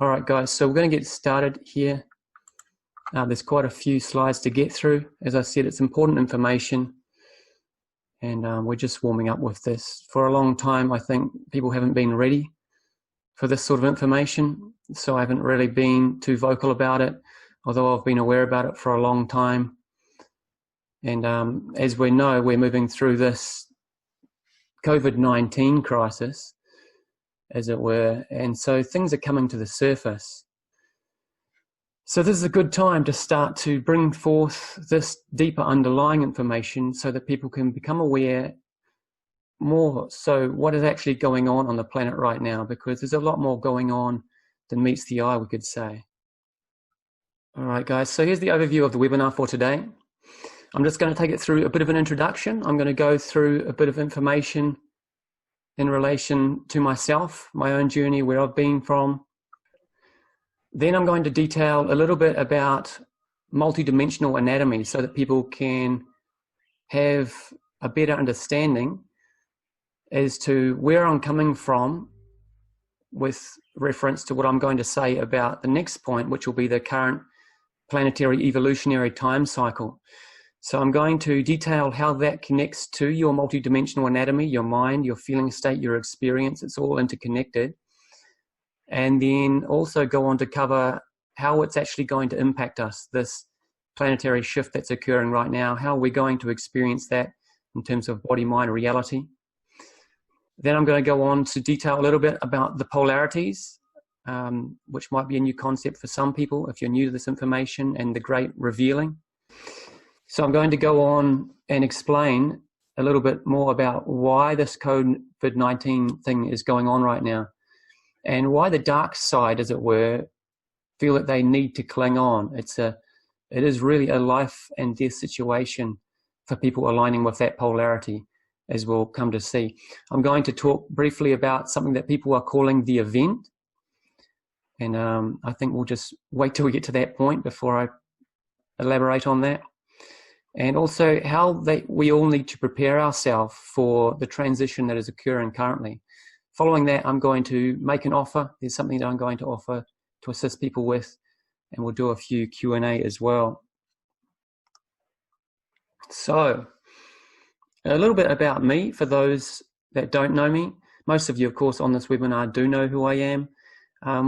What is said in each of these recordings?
All right, guys, so we're going to get started here. There's quite a few slides to get through. As I said, it's important information, and we're just warming up with this. For a long time, I think people haven't been ready for this sort of information, so I haven't really been too vocal about it, although I've been aware about it for a long time. And as we know, we're moving through this COVID-19 crisis, as it were, and so things are coming to the surface. So this is a good time to start to bring forth this deeper underlying information so that people can become aware more so what is actually going on the planet right now, because there's a lot more going on than meets the eye, we could say. All right, guys, so here's the overview of the webinar for today. I'm just going to take it through a bit of an introduction. I'm going to go through a bit of information in relation to myself, my own journey, where I've been from. Then I'm going to detail a little bit about multidimensional anatomy so that people can have a better understanding as to where I'm coming from with reference to what I'm going to say about the next point, which will be the current planetary evolutionary time cycle. So I'm going to detail how that connects to your multidimensional anatomy, your mind, your feeling state, your experience. It's all interconnected. And then also go on to cover how it's actually going to impact us, this planetary shift that's occurring right now, how we're going to experience that in terms of body-mind reality. Then I'm going to go on to detail a little bit about the polarities, which might be a new concept for some people if you're new to this information, and the great revealing. So I'm going to go on and explain a little bit more about why this COVID-19 thing is going on right now, and why the dark side, as it were, feel that they need to cling on. It is really a life and death situation for people aligning with that polarity, as we'll come to see. I'm going to talk briefly about something that people are calling the event, and I think we'll just wait till we get to that point before I elaborate on that. And also how we all need to prepare ourselves for the transition that is occurring currently. Following that, I'm going to make an offer. There's something that I'm going to offer to assist people with, and we'll do a few Q&A as well. So, a little bit about me for those that don't know me. Most of you, of course, on this webinar do know who I am.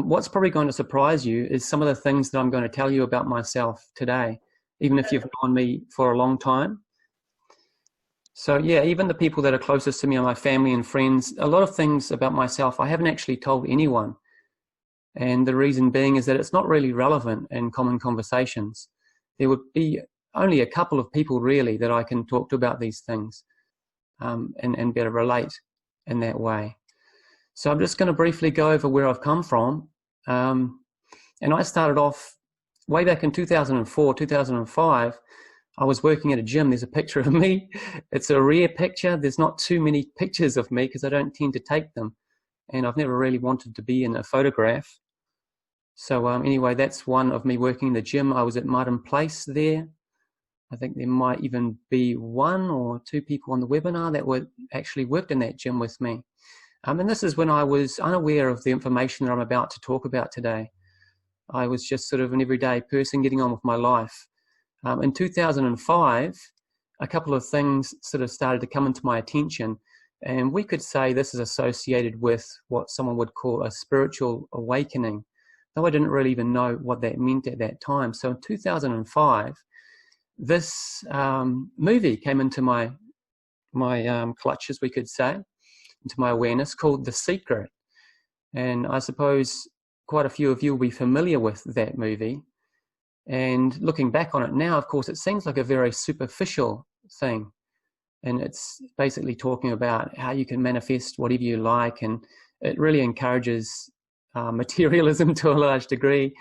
What's probably going to surprise you is some of the things that I'm going to tell you about myself today, even if you've known me for a long time. So yeah, even the people that are closest to me are my family and friends. A lot of things about myself I haven't actually told anyone. And the reason being is that it's not really relevant in common conversations. There would be only a couple of people really that I can talk to about these things and better relate in that way. So I'm just going to briefly go over where I've come from. And I started off way back in 2004, 2005. I was working at a gym. There's a picture of me. It's a rare picture. There's not too many pictures of me because I don't tend to take them. And I've never really wanted to be in a photograph. So anyway, that's one of me working in the gym. I was at Martin Place there. I think there might even be one or two people on the webinar that were actually worked in that gym with me. And this is when I was unaware of the information that I'm about to talk about today. I was just sort of an everyday person getting on with my life. In 2005, a couple of things sort of started to come into my attention, and we could say this is associated with what someone would call a spiritual awakening, though I didn't really even know what that meant at that time. So in 2005, this movie came into my clutches, we could say, into my awareness, called The Secret. And I suppose quite a few of you will be familiar with that movie. And looking back on it now, of course, it seems like a very superficial thing. And it's basically talking about how you can manifest whatever you like. And it really encourages materialism to a large degree.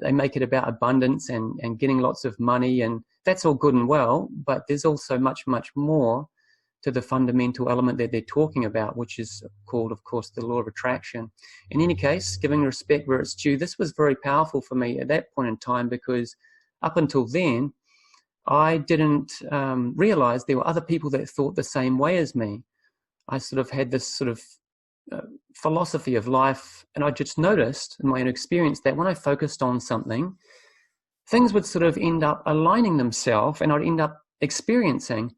They make it about abundance and getting lots of money. And that's all good and well. But there's also much, much more to the fundamental element that they're talking about, which is called, of course, the law of attraction. In any case, giving respect where it's due, this was very powerful for me at that point in time, because up until then, I didn't realize there were other people that thought the same way as me. I sort of had this sort of philosophy of life, and I just noticed in my own experience that when I focused on something, things would sort of end up aligning themselves, and I'd end up experiencing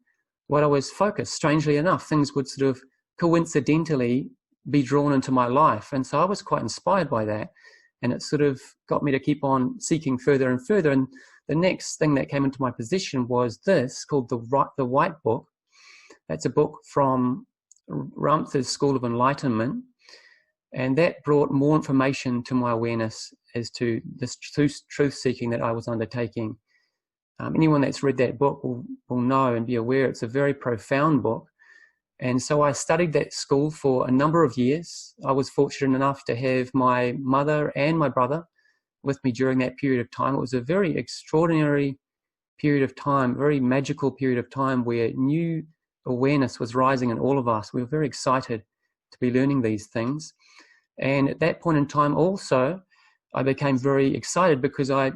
what I was focused. Strangely enough, things would sort of coincidentally be drawn into my life, and so I was quite inspired by that, and it sort of got me to keep on seeking further and further. And the next thing that came into my possession was this, called the White Book. That's a book from Ramtha's School of Enlightenment, and that brought more information to my awareness as to this truth-seeking that I was undertaking. Anyone that's read that book will know and be aware it's a very profound book. And so I studied that school for a number of years. I was fortunate enough to have my mother and my brother with me during that period of time. It was a very extraordinary period of time, very magical period of time where new awareness was rising in all of us. We were very excited to be learning these things. And at that point in time also, I became very excited because I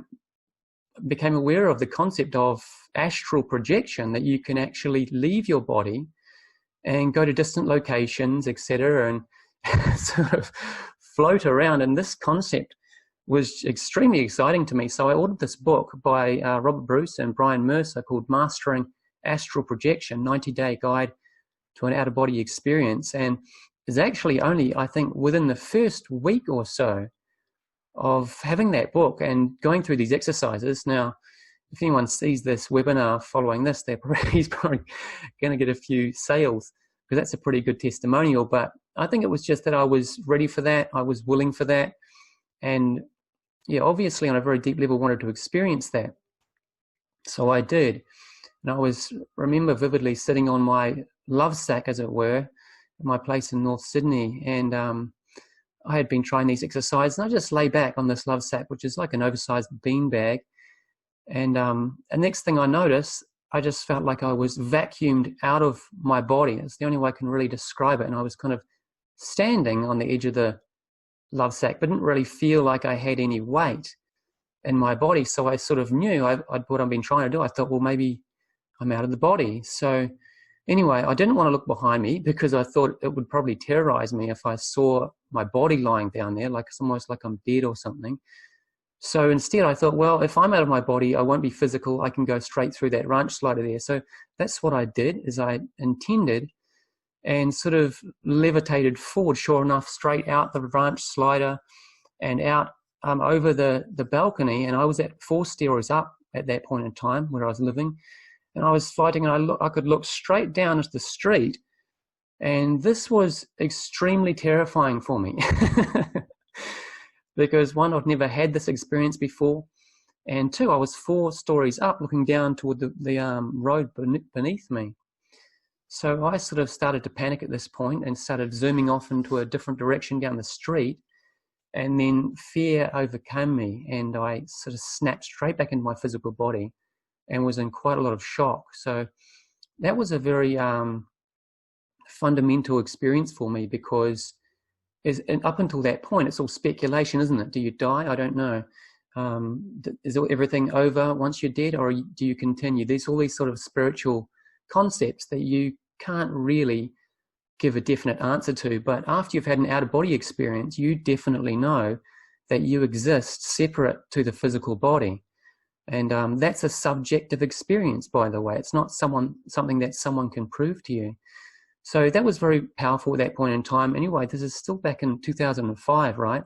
became aware of the concept of astral projection, that you can actually leave your body and go to distant locations, etc., and sort of float around. And this concept was extremely exciting to me. So I ordered this book by Robert Bruce and Brian Mercer called Mastering Astral Projection, 90-Day Guide to an Out-of-Body Experience. And it's actually only, I think, within the first week or so of having that book and going through these exercises. Now, if anyone sees this webinar following this, he's probably going to get a few sales, because that's a pretty good testimonial. But I think it was just that I was ready for that. I was willing for that. And yeah, obviously on a very deep level wanted to experience that. So I did. And I remember vividly sitting on my love sack, as it were, at my place in North Sydney. And I had been trying these exercises, and I just lay back on this love sack, which is like an oversized bean bag. And the next thing I noticed, I just felt like I was vacuumed out of my body. It's the only way I can really describe it. And I was kind of standing on the edge of the love sack, but didn't really feel like I had any weight in my body. So I sort of knew what I've been trying to do. I thought, well, maybe I'm out of the body. So anyway, I didn't want to look behind me because I thought it would probably terrorize me if I saw my body lying down there, like it's almost like I'm dead or something. So instead I thought, well, if I'm out of my body, I won't be physical. I can go straight through that ranch slider there. So that's what I did, is I intended and sort of levitated forward, sure enough, straight out the ranch slider and out over the balcony. And I was at 4 stories up at that point in time where I was living. And I was fighting, and I could look straight down at the street. And this was extremely terrifying for me. Because 1, I'd never had this experience before. And 2, I was 4 stories up looking down toward the road beneath me. So I sort of started to panic at this point and started zooming off into a different direction down the street. And then fear overcame me, and I sort of snapped straight back into my physical body and was in quite a lot of shock. So that was a very fundamental experience for me, because up until that point, it's all speculation, isn't it? Do you die? I don't know. Is everything over once you're dead, or do you continue? There's all these sort of spiritual concepts that you can't really give a definite answer to. But after you've had an out-of-body experience, you definitely know that you exist separate to the physical body. And that's a subjective experience, by the way. It's not something that someone can prove to you. So that was very powerful at that point in time. Anyway, this is still back in 2005, right?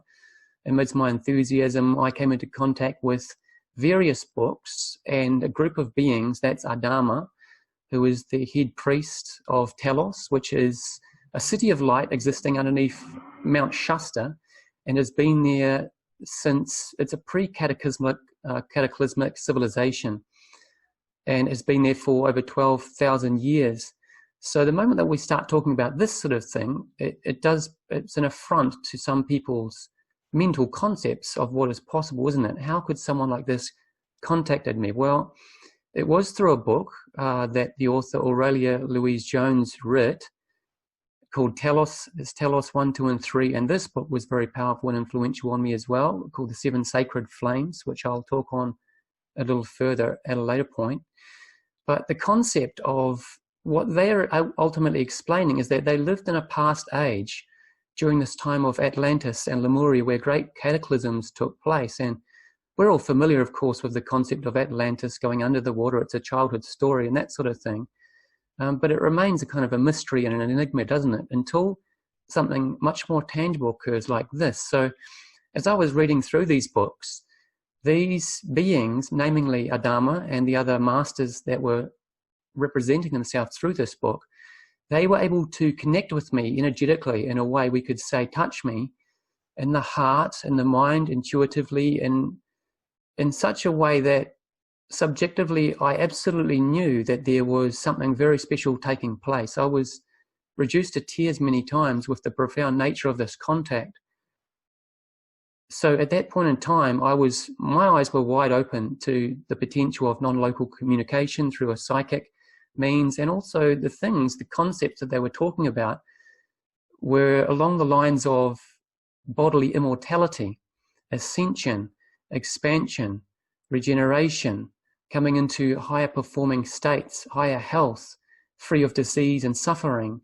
Amidst my enthusiasm, I came into contact with various books and a group of beings. That's Adama, who is the head priest of Telos, which is a city of light existing underneath Mount Shasta, and has been there since. It's a pre-cataclysmic cataclysmic civilization, and has been there for over 12,000 years. So the moment that we start talking about this sort of thing, it's an affront to some people's mental concepts of what is possible, isn't it? How could someone like this contacted me? Well, it was through a book that the author Aurelia Louise Jones wrote called Telos. It's Telos 1, 2, and 3. And this book was very powerful and influential on me as well, called The 7 Sacred Flames, which I'll talk on a little further at a later point. But the concept of what they're ultimately explaining is that they lived in a past age during this time of Atlantis and Lemuria, where great cataclysms took place. And we're all familiar, of course, with the concept of Atlantis going under the water. It's a childhood story and that sort of thing. But it remains a kind of a mystery and an enigma, doesn't it? Until something much more tangible occurs like this. So as I was reading through these books, these beings, namely Adama and the other masters that were representing themselves through this book, they were able to connect with me energetically in a way we could say touch me in the heart and the mind intuitively, in such a way that subjectively I absolutely knew that there was something very special taking place. I was reduced to tears many times with the profound nature of this contact. So at that point in time, my eyes were wide open to the potential of non-local communication through a psychic means, and also the concepts that they were talking about were along the lines of bodily immortality, ascension, expansion, regeneration, coming into higher performing states, higher health, free of disease and suffering,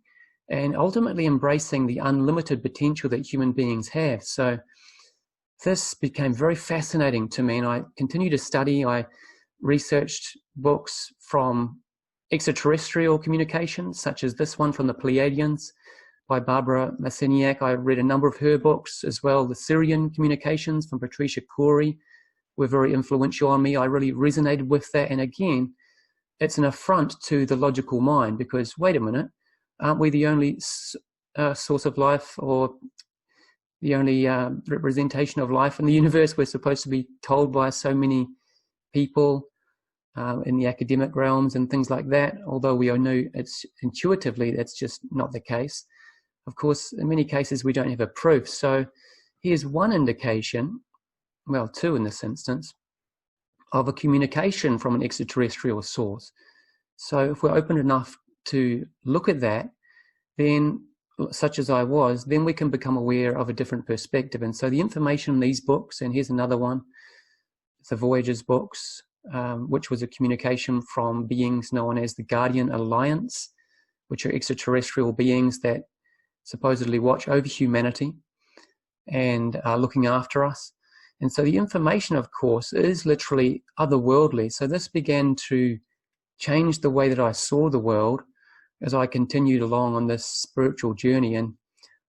and ultimately embracing the unlimited potential that human beings have. So this became very fascinating to me, and I continued to study. I researched books from extraterrestrial communications, such as this one from the Pleiadians by Barbara Maseniak. I read a number of her books as well. The Syrian communications from Patricia Corey were very influential on me. I really resonated with that. And again, it's an affront to the logical mind, because wait a minute, aren't we the only source of life, or the only representation of life in the universe? We're supposed to be told by so many people in the academic realms and things like that, although we all know it's intuitively that's just not the case. Of course, in many cases we don't have a proof. So here's one indication, well, two in this instance, of a communication from an extraterrestrial source. So if we're open enough to look at that, then, such as I was, then we can become aware of a different perspective. And so the information in these books, and here's another one, the Voyagers books, which was a communication from beings known as the Guardian Alliance, which are extraterrestrial beings that supposedly watch over humanity and are looking after us. And so the information, of course, is literally otherworldly. So this began to change the way that I saw the world as I continued along on this spiritual journey. And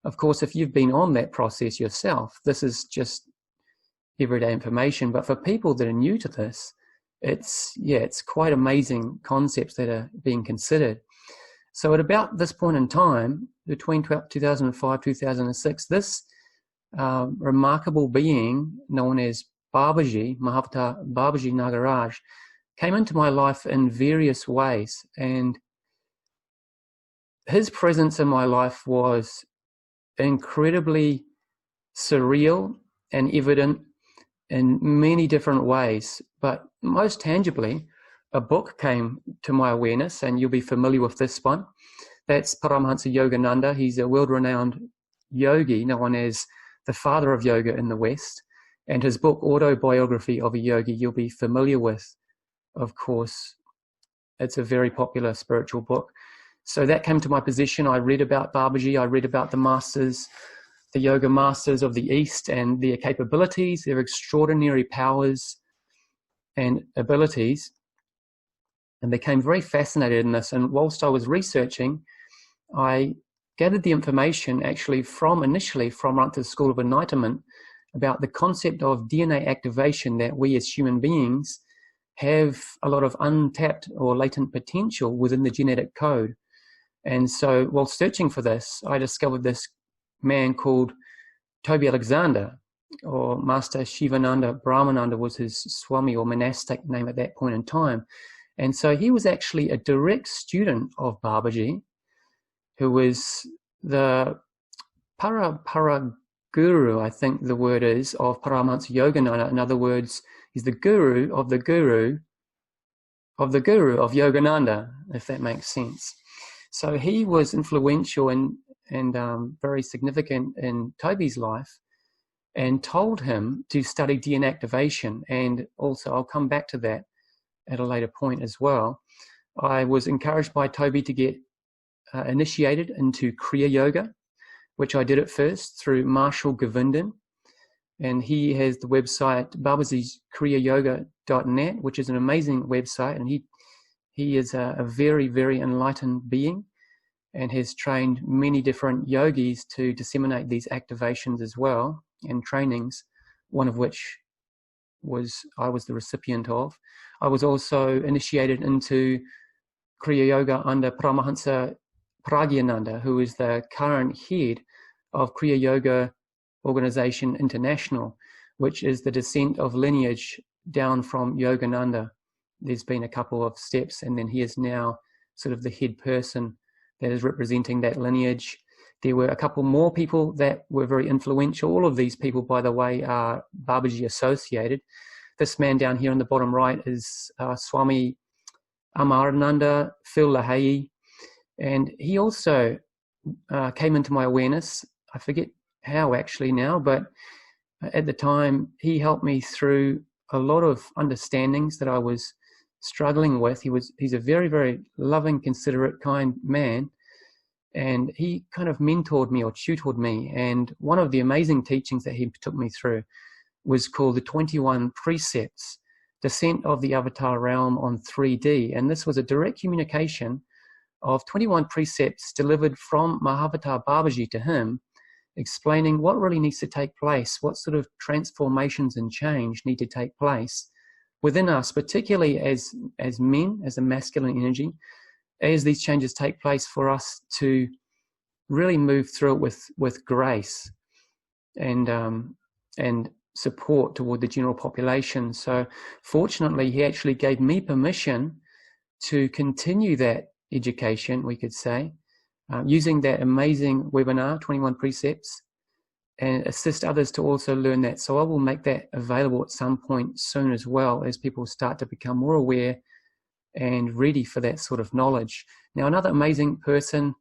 of course, if you've been on that process yourself, this is just everyday information. But for people that are new to this, it's quite amazing concepts that are being considered. So at about this point in time, between 2005, 2006, this remarkable being known as Babaji, Mahavata Babaji Nagaraj, came into my life in various ways. And his presence in my life was incredibly surreal and evident in many different ways. But most tangibly, a book came to my awareness, and you'll be familiar with this one. That's Paramahansa Yogananda. He's a world-renowned yogi known as the father of yoga in the West. And his book, Autobiography of a Yogi, you'll be familiar with, of course. It's a very popular spiritual book. So that came to my possession. I read about Babaji. I read about the masters, the yoga masters of the East, and their capabilities, their extraordinary powers and abilities, and became very fascinated in this. And whilst I was researching, I gathered the information actually initially from Rantha's School of Enlightenment about the concept of DNA activation, that we as human beings have a lot of untapped or latent potential within the genetic code. And so while searching for this, I discovered this man called Toby Alexander, or Master Shivananda Brahmananda was his Swami or monastic name at that point in time. And so he was actually a direct student of Babaji, who was the Guru, I think the word is, of Paramahansa Yogananda. In other words, he's the guru of the guru of the guru of Yogananda, if that makes sense. So he was influential and very significant in Toby's life, and told him to study DNA activation. And also, I'll come back to that at a later point as well. I was encouraged by Toby to get initiated into Kriya Yoga, which I did at first through Marshall Govindan. And he has the website babajikriyayoga.net, which is an amazing website. And he is a very, very enlightened being and has trained many different yogis to disseminate these activations as well, and trainings, one of which I was the recipient of. I was also initiated into Kriya Yoga under Paramahansa Pragyananda, who is the current head of Kriya Yoga Organization International, which is the descent of lineage down from Yogananda. There's been a couple of steps, and then he is now sort of the head person that is representing that lineage. There were a couple more people that were very influential. All of these people, by the way, are Babaji associated. This man down here on the bottom right is Swami Amarananda, Phil Lahey, and he also came into my awareness. I forget how actually now, but at the time he helped me through a lot of understandings that I was struggling with. He's a very, very loving, considerate, kind man, and he kind of mentored me or tutored me. And one of the amazing teachings that he took me through was called the 21 Precepts, Descent of the Avatar Realm on 3D. And this was a direct communication of 21 precepts delivered from Mahavatar Babaji to him, explaining what really needs to take place, what sort of transformations and change need to take place within us, particularly as men, as a masculine energy, as these changes take place, for us to really move through it with grace and support toward the general population. So fortunately, he actually gave me permission to continue that education, we could say, using that amazing webinar, 21 Precepts, and assist others to also learn that. So I will make that available at some point soon as well, as people start to become more aware and ready for that sort of knowledge. Now, another amazing person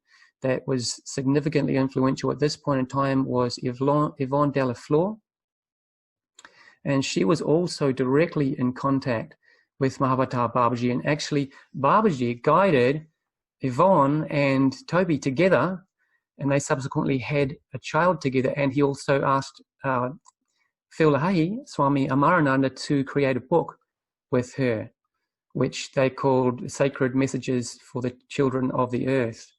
that was significantly influential at this point in time was Yvonne Delafleur. And she was also directly in contact with Mahavatar Babaji. And actually, Babaji guided Yvonne and Toby together, and they subsequently had a child together. And he also asked Phil Lahey, Swami Amarananda, to create a book with her, which they called Sacred Messages for the Children of the Earth.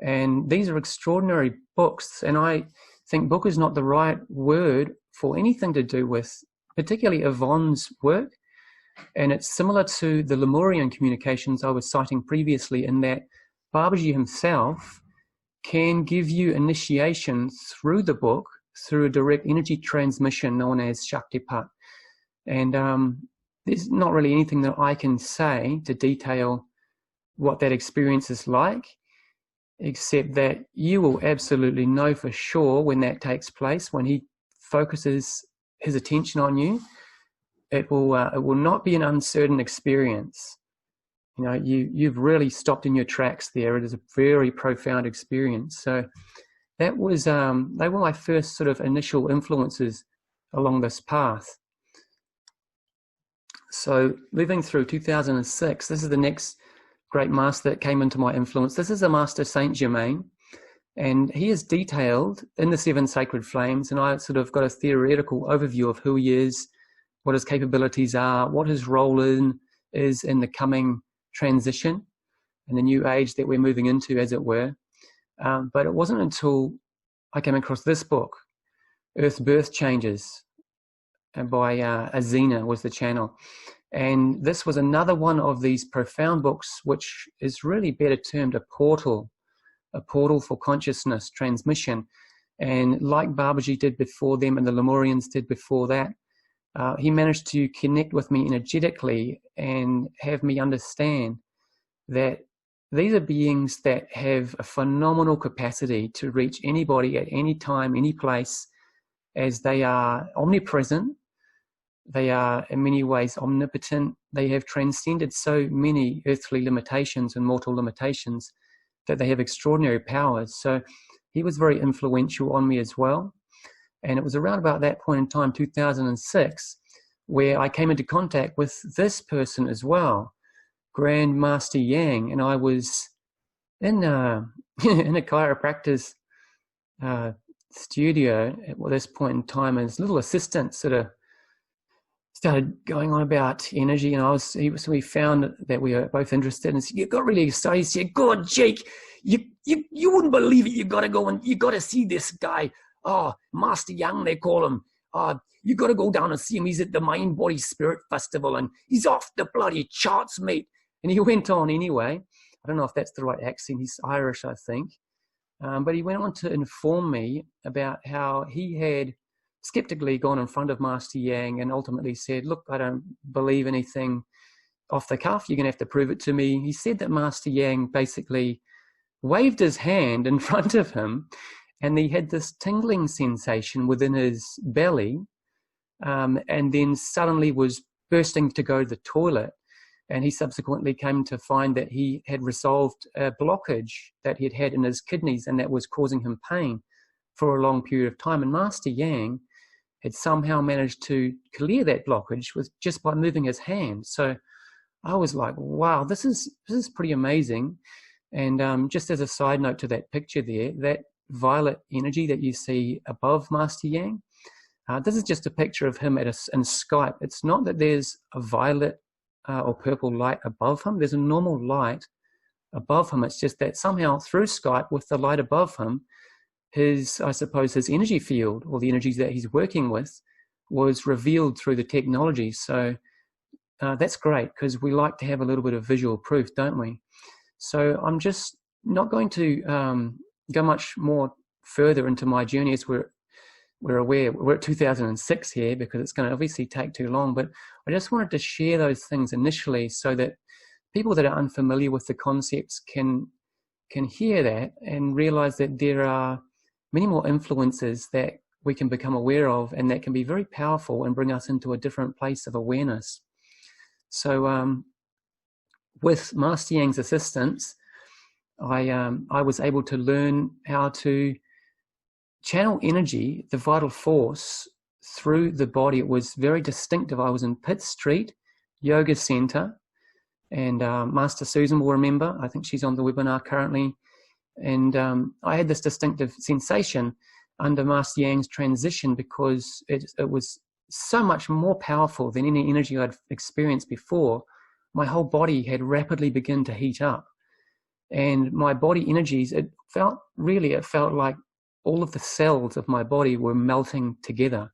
And these are extraordinary books. And I think book is not the right word for anything to do with particularly Yvonne's work. And it's similar to the Lemurian communications I was citing previously, in that Babaji himself can give you initiation through the book, through a direct energy transmission known as Shaktipat. And there's not really anything that I can say to detail what that experience is like, except that you will absolutely know for sure when that takes place, when he focuses his attention on you. It will not be an uncertain experience. You know, you've really stopped in your tracks there. It is a very profound experience. So that was they were my first sort of initial influences along this path. So living through 2006, this is the next great master that came into my influence. This is a Master Saint Germain, and he is detailed in the Seven Sacred Flames, and I sort of got a theoretical overview of who he is, what his capabilities are, what his role is in the coming transition and the new age that we're moving into, as it were. But it wasn't until I came across this book, Earth's Birth Changes, by Azina was the channel. And this was another one of these profound books, which is really better termed a portal for consciousness transmission. And like Babaji did before them and the Lemurians did before that, he managed to connect with me energetically and have me understand that these are beings that have a phenomenal capacity to reach anybody at any time, any place, as they are omnipresent. They are in many ways omnipotent. They have transcended so many earthly limitations and mortal limitations that they have extraordinary powers. So he was very influential on me as well. And it was around about that point in time, 2006, where I came into contact with this person as well, Grand Master Yang. And I was in a chiropractor's studio at this point in time, and his little assistant sort of started going on about energy, and so we found that we were both interested, and he got really excited. He said, "God, Jake, you wouldn't believe it. You got to see this guy. Oh, Master Young, they call him. You got to go down and see him. He's at the Mind Body Spirit Festival, and he's off the bloody charts, mate." And he went on anyway. I don't know if that's the right accent. He's Irish, I think. But he went on to inform me about how he had skeptically gone in front of Master Yang and ultimately said, "Look, I don't believe anything off the cuff. You're going to have to prove it to me." He said that Master Yang basically waved his hand in front of him, and he had this tingling sensation within his belly, and then suddenly was bursting to go to the toilet. And he subsequently came to find that he had resolved a blockage that he had in his kidneys, and that was causing him pain for a long period of time. And Master Yang had somehow managed to clear that blockage just by moving his hand. So I was like, wow, this is pretty amazing. And just as a side note to that picture there, that violet energy that you see above Master Yang, this is just a picture of him in Skype. It's not that there's a violet or purple light above him. There's a normal light above him. It's just that somehow through Skype, with the light above him, his energy field, or the energies that he's working with, was revealed through the technology. So that's great, because we like to have a little bit of visual proof, don't we? So I'm just not going to go much more further into my journey, as we're aware. We're at 2006 here, because it's going to obviously take too long. But I just wanted to share those things initially so that people that are unfamiliar with the concepts can hear that and realize that there are many more influences that we can become aware of, and that can be very powerful and bring us into a different place of awareness. So with Master Yang's assistance, I was able to learn how to channel energy, the vital force, through the body. It was very distinctive. I was in Pitt Street Yoga Center, and Master Susan will remember. I think she's on the webinar currently. And I had this distinctive sensation under Master Yang's transition, because it was so much more powerful than any energy I'd experienced before. My whole body had rapidly begun to heat up, and my body energies, it felt like all of the cells of my body were melting together.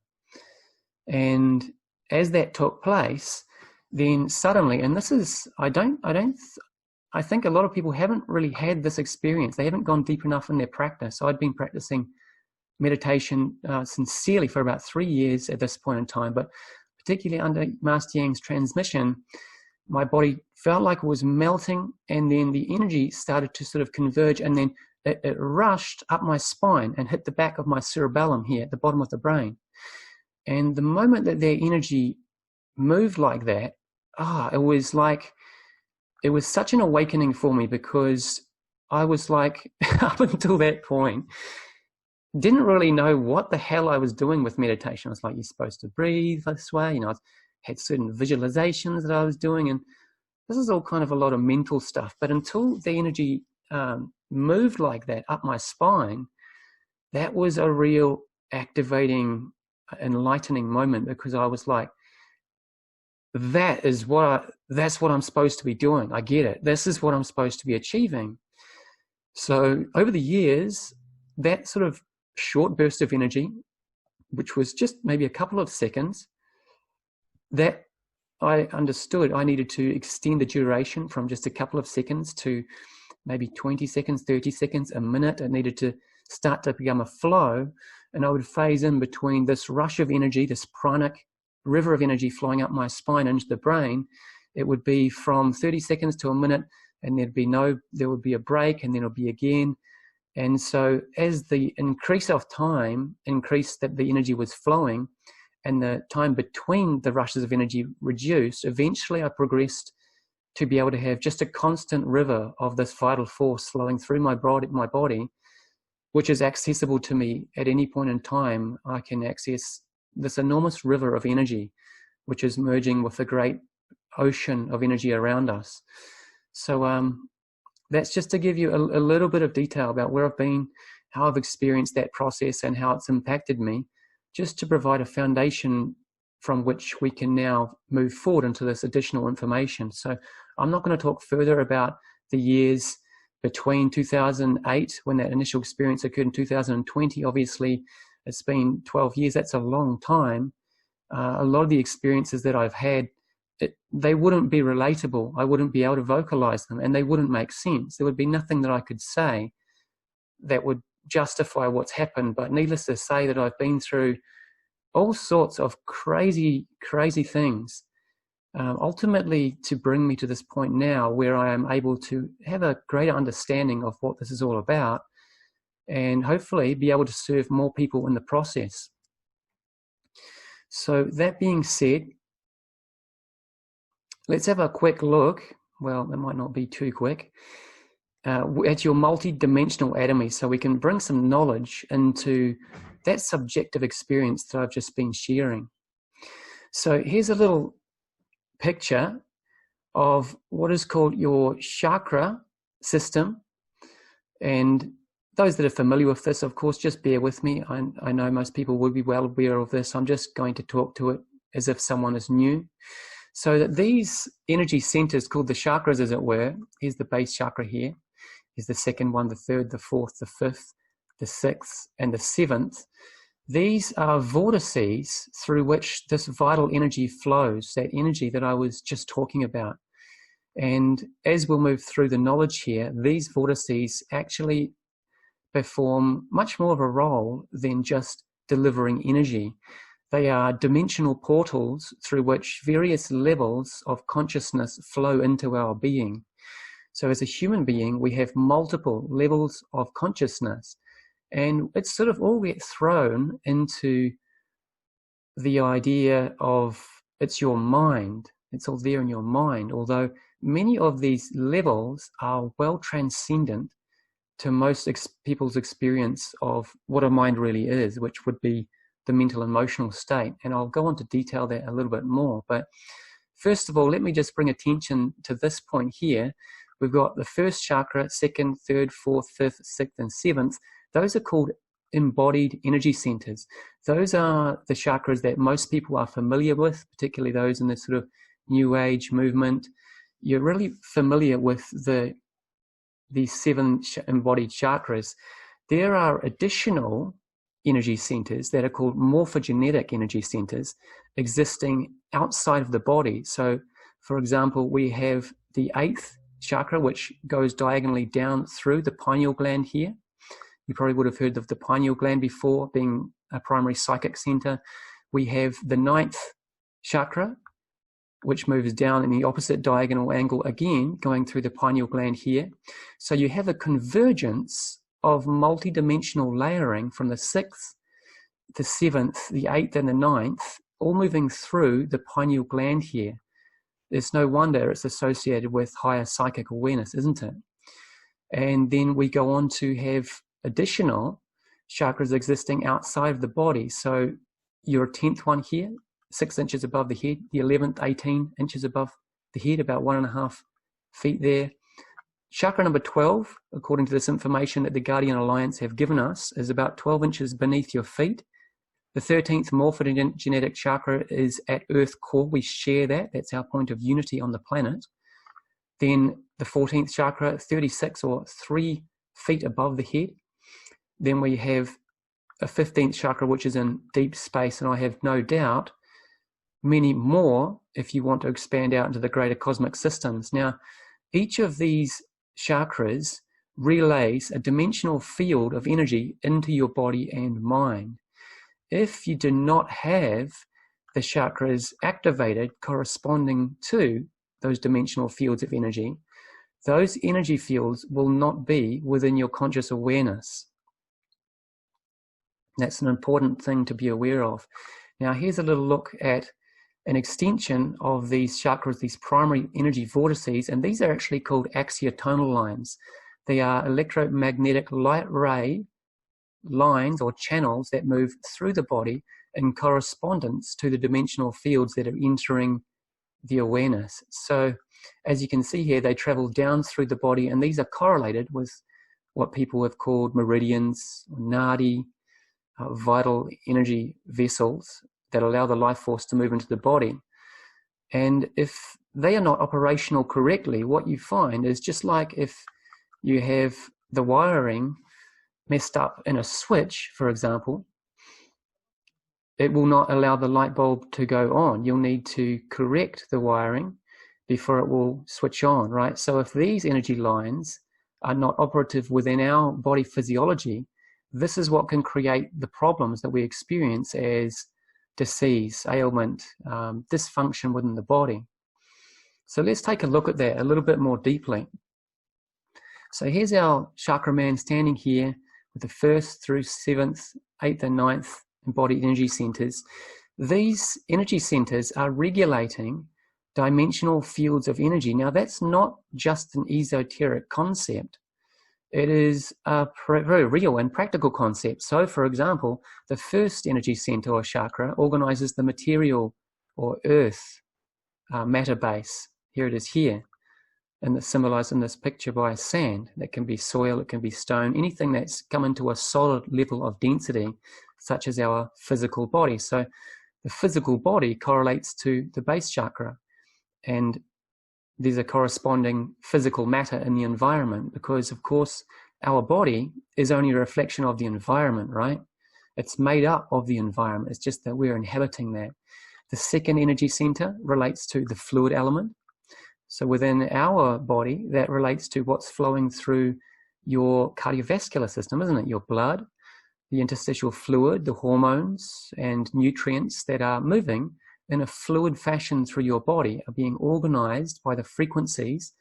And as that took place, then suddenly, and this is, I think a lot of people haven't really had this experience. They haven't gone deep enough in their practice. So I'd been practicing meditation sincerely for about 3 years at this point in time, but particularly under Master Yang's transmission, my body felt like it was melting, and then the energy started to sort of converge, and then it rushed up my spine and hit the back of my cerebellum here at the bottom of the brain. And the moment that their energy moved like that, it was such an awakening for me, because I was like, up until that point, didn't really know what the hell I was doing with meditation. I was like, you're supposed to breathe this way. I had certain visualizations that I was doing, and this is all kind of a lot of mental stuff. But until the energy moved like that up my spine, that was a real activating, enlightening moment, because I was like, that's what I'm supposed to be doing. I get it. This is what I'm supposed to be achieving. So over the years, that sort of short burst of energy, which was just maybe a couple of seconds, that I understood I needed to extend the duration from just a couple of seconds to maybe 20 seconds, 30 seconds, a minute. It needed to start to become a flow, and I would phase in between this rush of energy, this pranic river of energy flowing up my spine into the brain. It would be from 30 seconds to a minute, and there would be a break, and then it'll be again. And so as the increase of time increased, that the energy was flowing, and the time between the rushes of energy reduced, eventually I progressed to be able to have just a constant river of this vital force flowing through my body, which is accessible to me at any point in time. I can access this enormous river of energy, which is merging with the great ocean of energy around us. So that's just to give you a little bit of detail about where I've been how I've experienced that process and how it's impacted me, just to provide a foundation from which we can now move forward into this additional information. So I'm not going to talk further about the years between 2008, when that initial experience occurred, in 2020. Obviously, it's been 12 years. That's a long time. A lot of the experiences that I've had, they wouldn't be relatable. I wouldn't be able to vocalize them, and they wouldn't make sense. There would be nothing that I could say that would justify what's happened. But needless to say, that I've been through all sorts of crazy, crazy things, ultimately to bring me to this point now where I am able to have a greater understanding of what this is all about, and hopefully be able to serve more people in the process. So that being said, let's have a quick look. Well, it might not be too quick. At your multi-dimensional atomy, so we can bring some knowledge into that subjective experience that I've just been sharing. So here's a little picture of what is called your chakra system. And those that are familiar with this, of course, just bear with me. I know most people would be well aware of this. I'm just going to talk to it as if someone is new. So that these energy centers, called the chakras as it were, here's the base chakra here, here's the second one, the third, the fourth, the fifth, the sixth, and the seventh. These are vortices through which this vital energy flows, that energy that I was just talking about. And as we'll move through the knowledge here, these vortices actually perform much more of a role than just delivering energy. They are dimensional portals through which various levels of consciousness flow into our being. So as a human being, we have multiple levels of consciousness, and it's sort of all get thrown into the idea of it's your mind. It's all there in your mind, although many of these levels are well transcendent to most people's experience of what a mind really is, which would be the mental emotional state. And I'll go on to detail that a little bit more. But first of all, let me just bring attention to this point here. We've got the first chakra, second, third, fourth, fifth, sixth, and seventh. Those are called embodied energy centers. Those are the chakras that most people are familiar with, particularly those in the sort of New Age movement. You're really familiar with these seven embodied chakras. There are additional energy centers that are called morphogenetic energy centers existing outside of the body. So, for example, we have the eighth chakra, which goes diagonally down through the pineal gland here. You probably would have heard of the pineal gland before, being a primary psychic center. We have the ninth chakra, which moves down in the opposite diagonal angle again, going through the pineal gland here. So you have a convergence of multidimensional layering from the sixth, the seventh, the eighth, and the ninth, all moving through the pineal gland here. It's no wonder it's associated with higher psychic awareness, isn't it? And then we go on to have additional chakras existing outside of the body. So your 10th one here, 6 inches above the head, the 11th, 18 inches above the head, about 1.5 feet there. Chakra number 12, according to this information that the Guardian Alliance have given us, is about 12 inches beneath your feet. The 13th morphogenetic chakra is at Earth core. We share that. That's our point of unity on the planet. Then the 14th chakra, 36 or 3 feet above the head. Then we have a 15th chakra, which is in deep space, and I have no doubt many more if you want to expand out into the greater cosmic systems. Now, each of these chakras relays a dimensional field of energy into your body and mind. If you do not have the chakras activated corresponding to those dimensional fields of energy, those energy fields will not be within your conscious awareness. That's an important thing to be aware of. Now, here's a little look at an extension of these chakras, these primary energy vortices, and these are actually called axiotonal lines. They are electromagnetic light ray lines or channels that move through the body in correspondence to the dimensional fields that are entering the awareness. So as you can see here, they travel down through the body, and these are correlated with what people have called meridians, nadi, vital energy vessels that allow the life force to move into the body. And if they are not operational correctly, what you find is just like if you have the wiring messed up in a switch, for example, it will not allow the light bulb to go on. You'll need to correct the wiring before it will switch on, right? So if these energy lines are not operative within our body physiology, this is what can create the problems that we experience as disease, ailment, dysfunction within the body. So let's take a look at that a little bit more deeply. So here's our chakra man standing here with the 1st through 7th, 8th and 9th embodied energy centers. These energy centers are regulating dimensional fields of energy. Now that's not just an esoteric concept. It is a very real and practical concept. So for example, the first energy center or chakra organizes the material or earth matter base. Here it is here. And it's symbolized in this picture by sand. That can be soil, it can be stone, anything that's come into a solid level of density, such as our physical body. So the physical body correlates to the base chakra, and there's a corresponding physical matter in the environment, because of course our body is only a reflection of the environment, right? It's made up of the environment. It's just that we're inhabiting that. The second energy center relates to the fluid element. So within our body, that relates to what's flowing through your cardiovascular system, isn't it? Your blood, the interstitial fluid, the hormones and nutrients that are moving in a fluid fashion through your body are being organized by the frequencies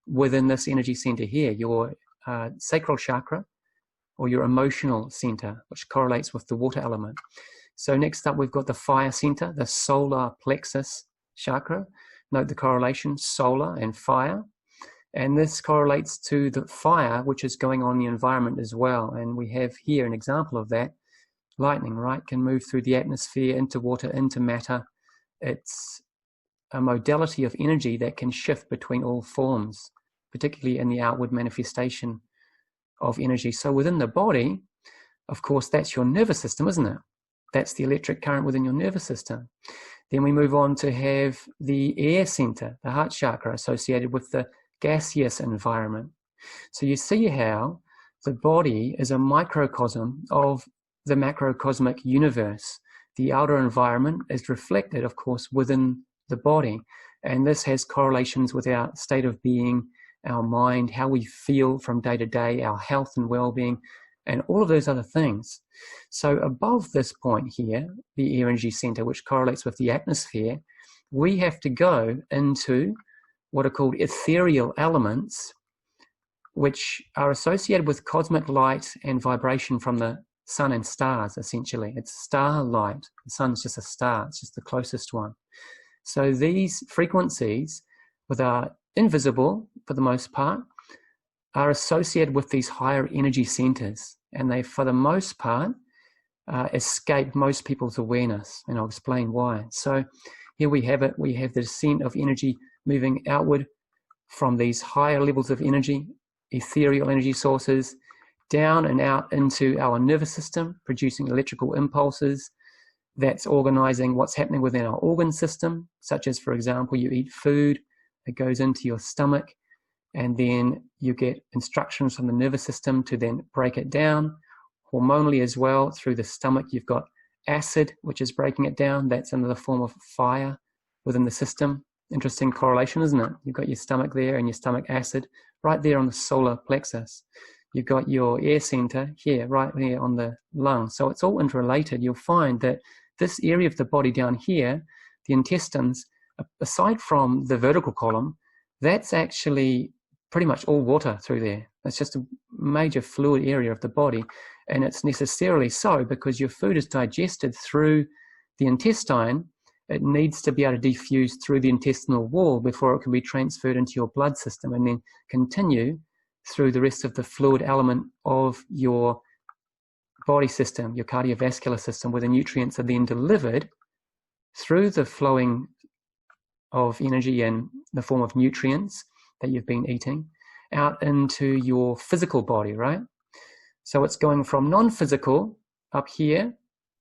within this energy center here, your sacral chakra or your emotional center, which correlates with the water element. So next up, we've got the fire center, the solar plexus chakra. Note the correlation, solar and fire. And this correlates to the fire, which is going on in the environment as well. And we have here an example of that. Lightning, right, can move through the atmosphere, into water, into matter. It's a modality of energy that can shift between all forms, particularly in the outward manifestation of energy. So within the body, of course, that's your nervous system, isn't it? That's the electric current within your nervous system. Then we move on to have the air center, the heart chakra, associated with the gaseous environment. So you see how the body is a microcosm of the macrocosmic universe. The outer environment is reflected, of course, within the body. And this has correlations with our state of being, our mind, how we feel from day to day, our health and well-being, and all of those other things. So above this point here, the air energy center, which correlates with the atmosphere, we have to go into what are called ethereal elements, which are associated with cosmic light and vibration from the sun and stars, essentially. It's starlight. The sun's just a star. It's just the closest one. So these frequencies, which are invisible for the most part, are associated with these higher energy centers, and they, for the most part, escape most people's awareness, and I'll explain why. So here we have it. We have the descent of energy moving outward from these higher levels of energy, ethereal energy sources, down and out into our nervous system, producing electrical impulses. That's organizing what's happening within our organ system, such as, for example, you eat food, it goes into your stomach, and then you get instructions from the nervous system to then break it down. Hormonally as well, through the stomach, you've got acid, which is breaking it down. That's another form of fire within the system. Interesting correlation, isn't it? You've got your stomach there and your stomach acid right there on the solar plexus. You've got your air center here, right here on the lung. So it's all interrelated. You'll find that this area of the body down here, the intestines, aside from the vertical column, that's actually pretty much all water through there. It's just a major fluid area of the body, and it's necessarily so because your food is digested through the intestine. It needs to be able to diffuse through the intestinal wall before it can be transferred into your blood system and then continue through the rest of the fluid element of your body system, your cardiovascular system, where the nutrients are then delivered through the flowing of energy in the form of nutrients that you've been eating, out into your physical body, right? So it's going from non-physical up here,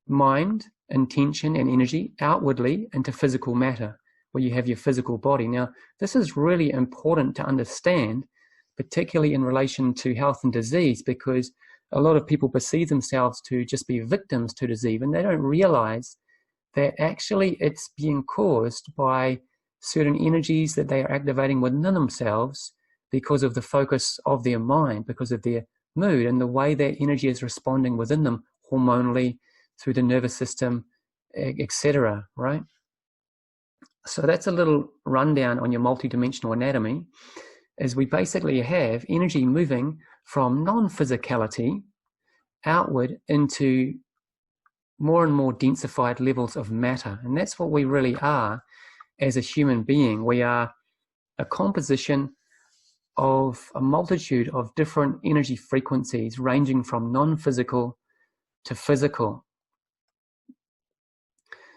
mind, intention, and energy, outwardly into physical matter, where you have your physical body. Now, this is really important to understand, particularly in relation to health and disease, because a lot of people perceive themselves to just be victims to disease, and they don't realize that actually it's being caused by certain energies that they are activating within themselves because of the focus of their mind, because of their mood and the way that energy is responding within them hormonally through the nervous system, etc., right? So that's a little rundown on your multidimensional anatomy, as we basically have energy moving from non-physicality outward into more and more densified levels of matter. And that's what we really are as a human being. We are a composition of a multitude of different energy frequencies ranging from non-physical to physical.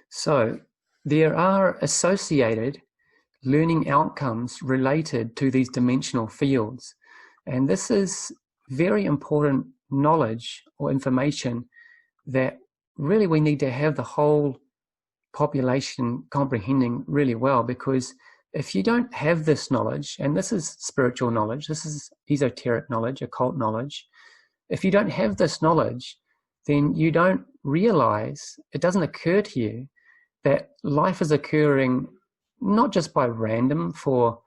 So there are associated learning outcomes related to these dimensional fields. And this is very important knowledge or information that really we need to have the whole population comprehending really well, because if you don't have this knowledge, and this is spiritual knowledge, this is esoteric knowledge, occult knowledge, if you don't have this knowledge, then you don't realize, it doesn't occur to you that life is occurring not just by random for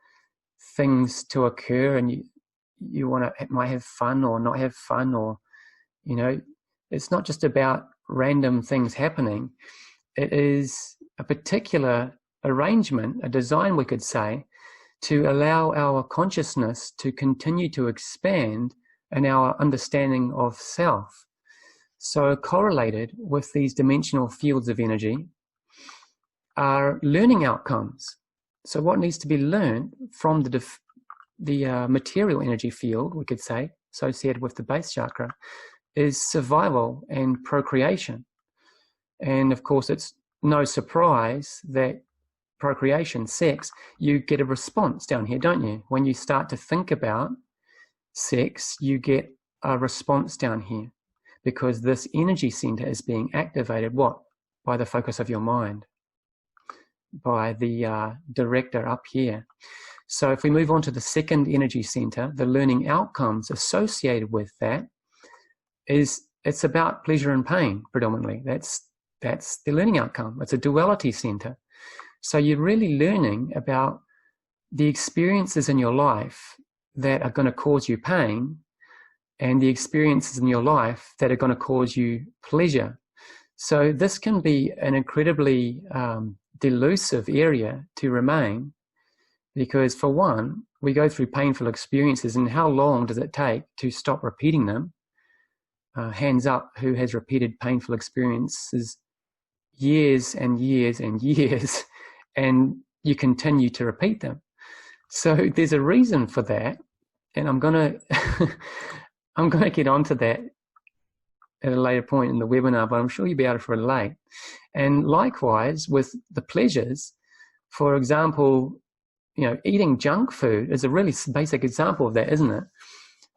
things to occur, and you might have fun or not have fun, or it's not just about random things happening. It is a particular arrangement, a design, we could say, to allow our consciousness to continue to expand and our understanding of self. So correlated with these dimensional fields of energy are learning outcomes. So what needs to be learned from the material energy field, we could say, associated with the base chakra, is survival and procreation. And of course, it's no surprise that procreation, sex, you get a response down here, don't you? When you start to think about sex, you get a response down here, because this energy center is being activated, what? By the focus of your mind, by the director up here. So if we move on to the second energy center, the learning outcomes associated with that it's about pleasure and pain predominantly. That's the learning outcome. It's a duality center. So you're really learning about the experiences in your life that are going to cause you pain, and the experiences in your life that are going to cause you pleasure. So this can be an incredibly delusive area to remain, because for one, we go through painful experiences, and how long does it take to stop repeating them? Hands up, who has repeated painful experiences years and years and years, and you continue to repeat them. So there's a reason for that, and I'm gonna get onto that at a later point in the webinar, but I'm sure you'll be able to relate. And likewise with the pleasures, for example, eating junk food is a really basic example of that, isn't it?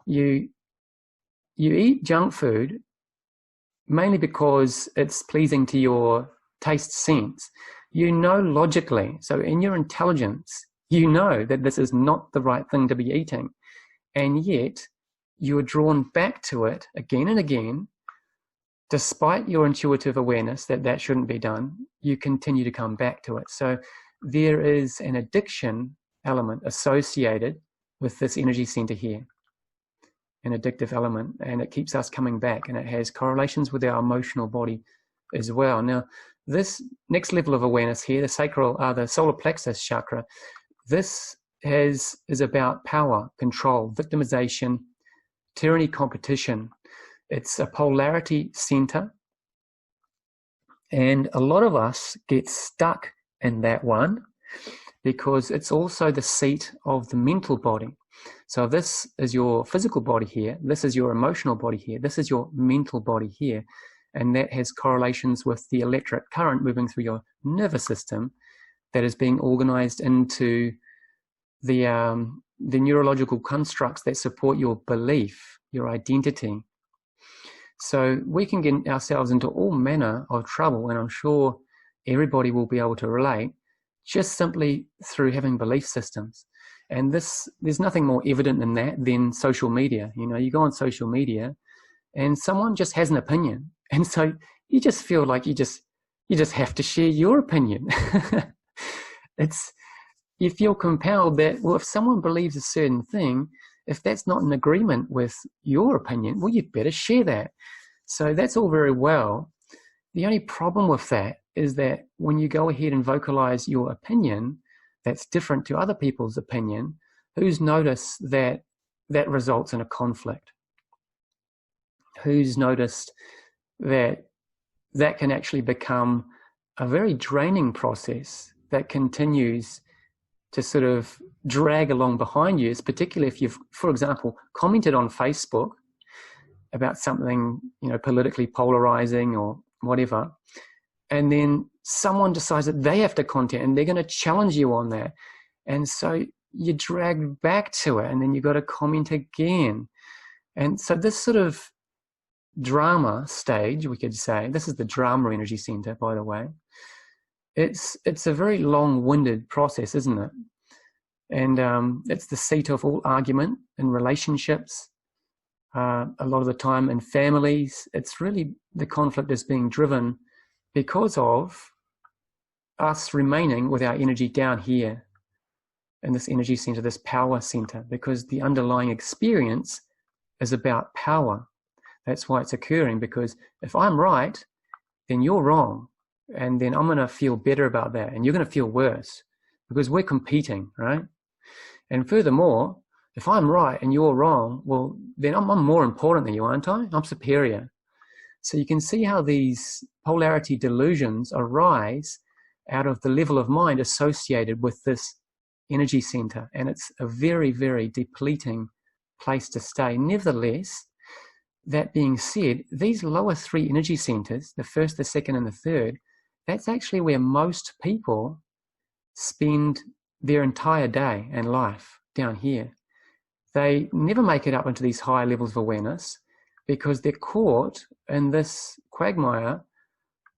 You eat junk food mainly because it's pleasing to your taste sense. Logically, so in your intelligence, that this is not the right thing to be eating. And yet you're drawn back to it again and again, despite your intuitive awareness that that shouldn't be done. You continue to come back to it. So there is an addiction element associated with this energy center here, an addictive element, and it keeps us coming back, and it has correlations with our emotional body as well. Now, this next level of awareness here, the solar plexus chakra, this is about power, control, victimization, tyranny, competition. It's a polarity center, and a lot of us get stuck in that one because it's also the seat of the mental body. So this is your physical body here, this is your emotional body here, this is your mental body here, and that has correlations with the electric current moving through your nervous system that is being organized into the the neurological constructs that support your belief, your identity. So we can get ourselves into all manner of trouble, and I'm sure everybody will be able to relate, just simply through having belief systems. And there's nothing more evident than that than social media. You know, you go on social media and someone just has an opinion, and so you just feel like you just have to share your opinion. You feel compelled that, well, if someone believes a certain thing, if that's not in agreement with your opinion, well, you'd better share that. So that's all very well. The only problem with that is that when you go ahead and vocalize your opinion that's different to other people's opinion, who's noticed that that results in a conflict? Who's noticed that that can actually become a very draining process that continues to sort of drag along behind you, particularly if you've, for example, commented on Facebook about something, you know, politically polarizing or whatever, and then someone decides that they have to content and they're going to challenge you on that. And so you're dragged back to it, and then you've got to comment again. And so this sort of drama stage, we could say, this is the drama energy center, by the way. It's a very long-winded process, isn't it? And it's the seat of all argument in relationships. A lot of the time in families, it's really, the conflict is being driven because of us remaining with our energy down here in this energy center, this power center, because the underlying experience is about power. That's why it's occurring, because if I'm right, then you're wrong. And then I'm going to feel better about that, and you're going to feel worse, because we're competing, right? And furthermore, if I'm right and you're wrong, well, then I'm more important than you, aren't I? I'm superior. So you can see how these polarity delusions arise out of the level of mind associated with this energy center. And it's a very, very depleting place to stay. Nevertheless, that being said, these lower three energy centers, the first, the second, and the third, that's actually where most people spend their entire day and life, down here. They never make it up into these higher levels of awareness because they're caught in this quagmire,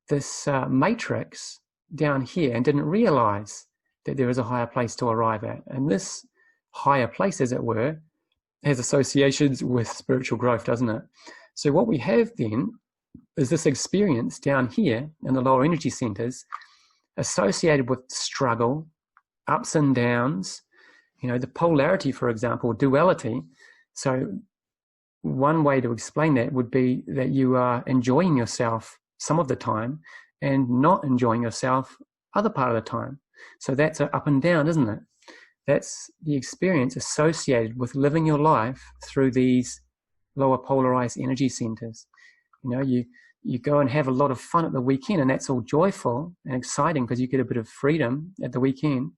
this matrix down here, and didn't realize that there is a higher place to arrive at. And this higher place, as it were, has associations with spiritual growth, doesn't it? So what we have then is this experience down here in the lower energy centers associated with struggle, ups and downs, you know, the polarity, for example, duality. So one way to explain that would be that you are enjoying yourself some of the time and not enjoying yourself other part of the time. So that's an up and down, isn't it? That's the experience associated with living your life through these lower polarized energy centers. You know, you go and have a lot of fun at the weekend, and that's all joyful and exciting because you get a bit of freedom at the weekend.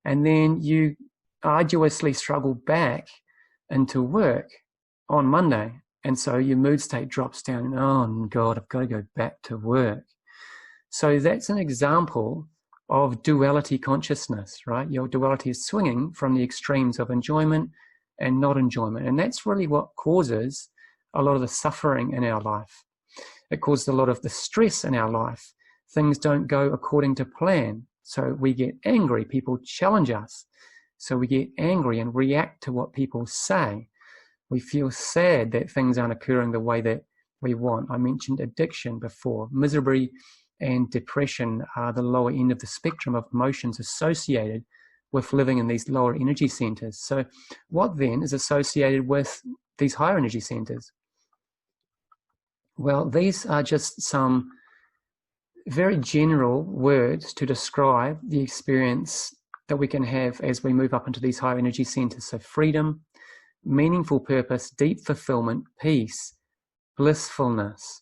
And then you arduously struggle back into work on Monday. And so your mood state drops down, and oh God, I've got to go back to work. So that's an example of duality consciousness, right? Your duality is swinging from the extremes of enjoyment and not enjoyment. And that's really what causes a lot of the suffering in our life. It causes a lot of the stress in our life. Things don't go according to plan. So we get angry. People challenge us. So we get angry and react to what people say. We feel sad that things aren't occurring the way that we want. I mentioned addiction before. Misery and depression are the lower end of the spectrum of emotions associated with living in these lower energy centers. So what then is associated with these higher energy centers? Well, these are just some very general words to describe the experience that we can have as we move up into these higher energy centers. So freedom, meaningful purpose, deep fulfillment, peace, blissfulness.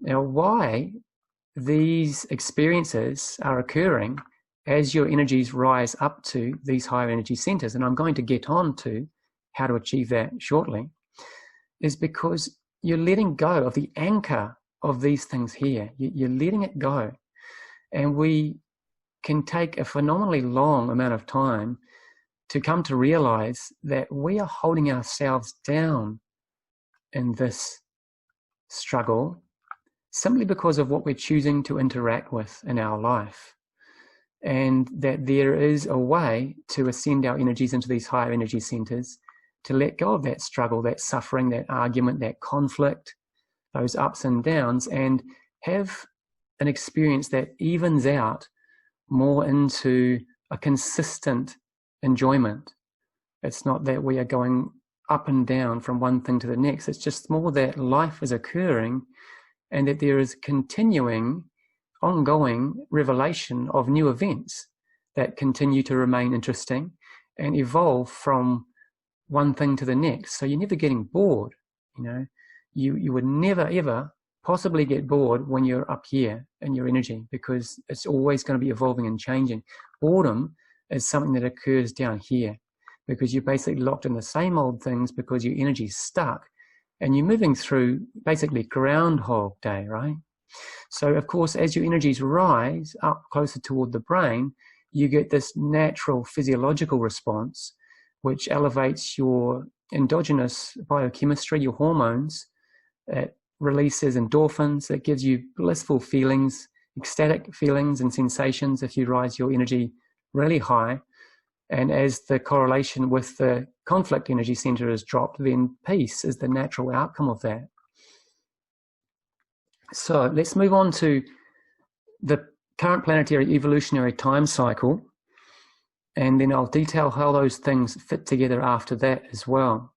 Now, why these experiences are occurring as your energies rise up to these higher energy centers, and I'm going to get on to how to achieve that shortly, is because you're letting go of the anchor of these things here. You're letting it go. And we can take a phenomenally long amount of time to come to realize that we are holding ourselves down in this struggle simply because of what we're choosing to interact with in our life. And that there is a way to ascend our energies into these higher energy centers, to let go of that struggle, that suffering, that argument, that conflict, those ups and downs, and have an experience that evens out more into a consistent enjoyment. It's not that we are going up and down from one thing to the next. It's just more that life is occurring and that there is continuing, ongoing revelation of new events that continue to remain interesting and evolve from one thing to the next. So you're never getting bored. You would never ever possibly get bored when you're up here in your energy, because it's always going to be evolving and changing. Boredom is something that occurs down here because you're basically locked in the same old things because your energy's stuck and you're moving through basically Groundhog Day, right? So of course, as your energies rise up closer toward the brain, you get this natural physiological response which elevates your endogenous biochemistry, your hormones. It releases endorphins. It gives you blissful feelings, ecstatic feelings and sensations if you rise your energy really high. And as the correlation with the conflict energy center is dropped, then peace is the natural outcome of that. So let's move on to the current planetary evolutionary time cycle, and then I'll detail how those things fit together after that as well.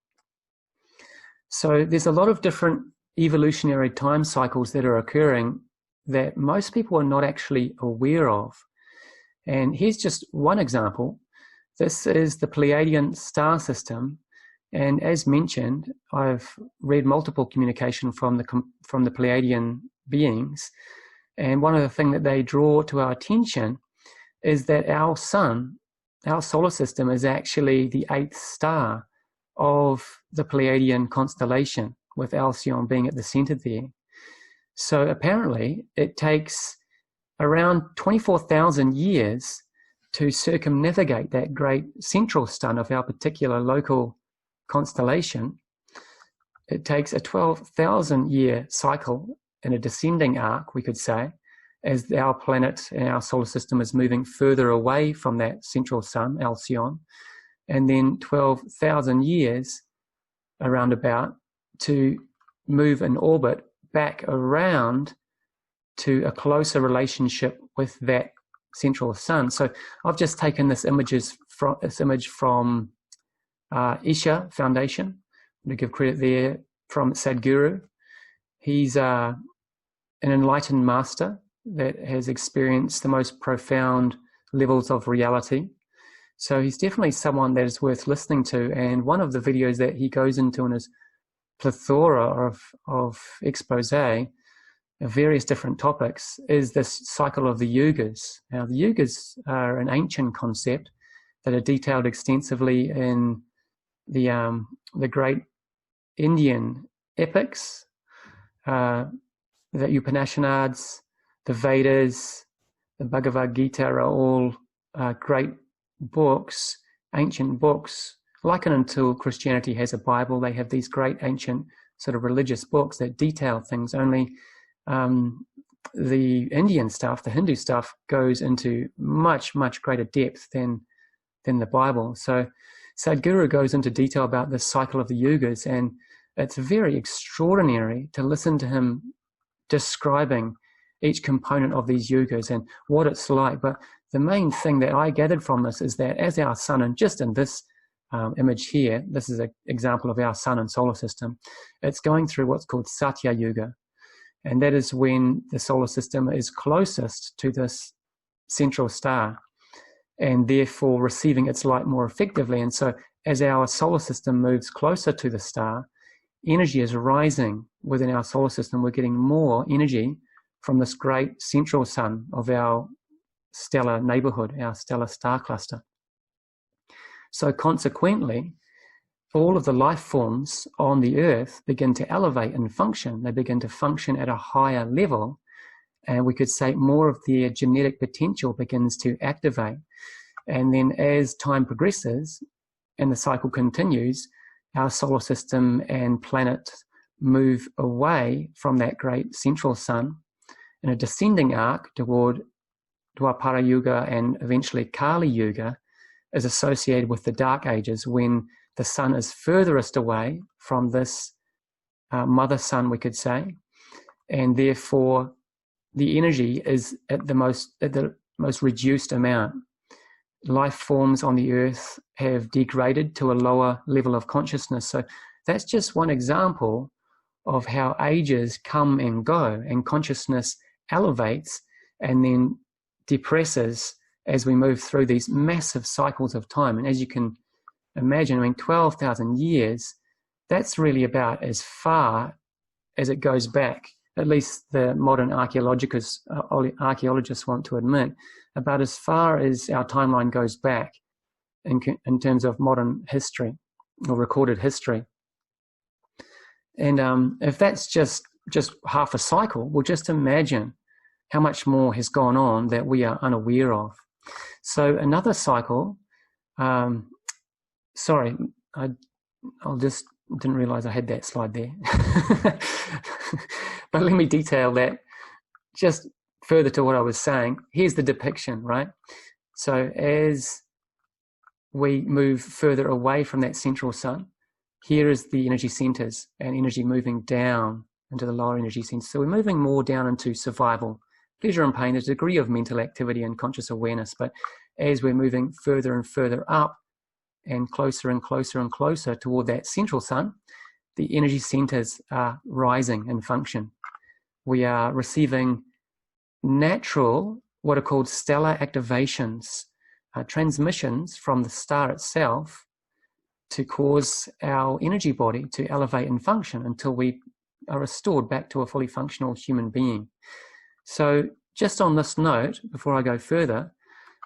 So there's a lot of different evolutionary time cycles that are occurring that most people are not actually aware of. And here's just one example. This is the Pleiadian star system. And as mentioned, I've read multiple communication from the Pleiadian beings. And one of the things that they draw to our attention is that our sun, our solar system, is actually the 8th star of the Pleiadian constellation, with Alcyon being at the center there. So apparently it takes around 24,000 years to circumnavigate that great central sun of our particular local constellation. It takes a 12,000 year cycle in a descending arc, we could say, as our planet and our solar system is moving further away from that central sun, Alcyon, and then 12,000 years around about to move in orbit back around to a closer relationship with that central sun. So I've just taken this image from Isha Foundation, to give credit there, from Sadhguru. He's an enlightened master that has experienced the most profound levels of reality. So he's definitely someone that is worth listening to. And one of the videos that he goes into in his plethora of expose of various different topics is this cycle of the yugas. Now, the yugas are an ancient concept that are detailed extensively in the great Indian epics, the Upanishads, the Vedas, the Bhagavad Gita are all great books, ancient books. Likened until Christianity has a Bible, they have these great ancient sort of religious books that detail things. Only the Indian stuff, the Hindu stuff, goes into much, much greater depth than the Bible. So Sadhguru goes into detail about this cycle of the yugas, and it's very extraordinary to listen to him describing each component of these yugas and what it's like. But the main thing that I gathered from this is that as our sun, and just in this image here, this is an example of our sun and solar system, it's going through what's called Satya Yuga. And that is when the solar system is closest to this central star and therefore receiving its light more effectively. And so as our solar system moves closer to the star, energy is rising within our solar system. We're getting more energy from this great central sun of our stellar neighborhood, our stellar star cluster. So consequently, all of the life forms on the earth begin to elevate and function. They begin to function at a higher level, and we could say more of their genetic potential begins to activate. And then as time progresses and the cycle continues, our solar system and planets move away from that great central sun in a descending arc toward Dwapara Yuga, and eventually Kali Yuga is associated with the Dark Ages, when the sun is furthest away from this mother sun, we could say, and therefore the energy is at the most reduced amount. Life forms on the earth have degraded to a lower level of consciousness. So that's just one example of how ages come and go, and consciousness elevates and then depresses as we move through these massive cycles of time. And as you can imagine, I mean, 12,000 years, that's really about as far as it goes back, at least the modern archaeologists want to admit, about as far as our timeline goes back in terms of modern history or recorded history. And if that's just half a cycle, well, just imagine how much more has gone on that we are unaware of. So another cycle, sorry, I'll just didn't realize I had that slide there. But let me detail that just further to what I was saying. Here's the depiction, right? So as we move further away from that central sun, here is the energy centers and energy moving down into the lower energy centers. So we're moving more down into survival, pleasure and pain, a degree of mental activity and conscious awareness. But as we're moving further and further up and closer and closer and closer toward that central sun, the energy centers are rising in function. We are receiving natural, what are called stellar activations, transmissions from the star itself to cause our energy body to elevate and function until we are restored back to a fully functional human being. So just on this note, before I go further,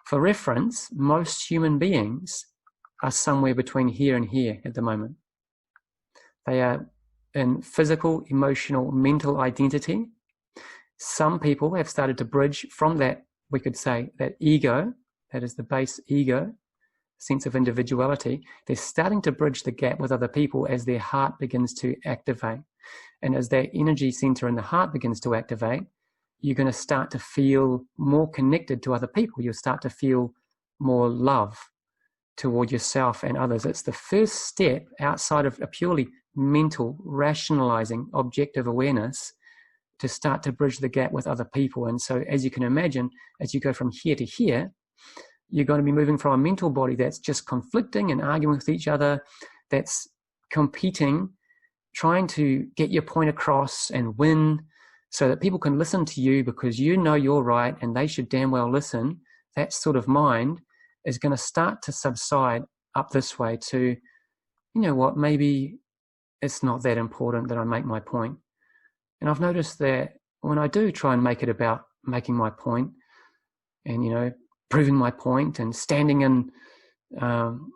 for reference, most human beings are somewhere between here and here at the moment. They are in physical, emotional, mental identity. Some people have started to bridge from that, we could say, that ego, that is the base ego, sense of individuality. They're starting to bridge the gap with other people as their heart begins to activate. And as that energy center in the heart begins to activate, you're going to start to feel more connected to other people. You'll start to feel more love toward yourself and others. It's the first step outside of a purely mental, rationalizing, objective awareness to start to bridge the gap with other people. And so, as you can imagine, as you go from here to here, you're going to be moving from a mental body that's just conflicting and arguing with each other, that's competing, trying to get your point across and win so that people can listen to you because you know you're right and they should damn well listen. That sort of mind is going to start to subside up this way to, you know what, maybe it's not that important that I make my point. And I've noticed that when I do try and make it about making my point and, you know, proving my point and standing in on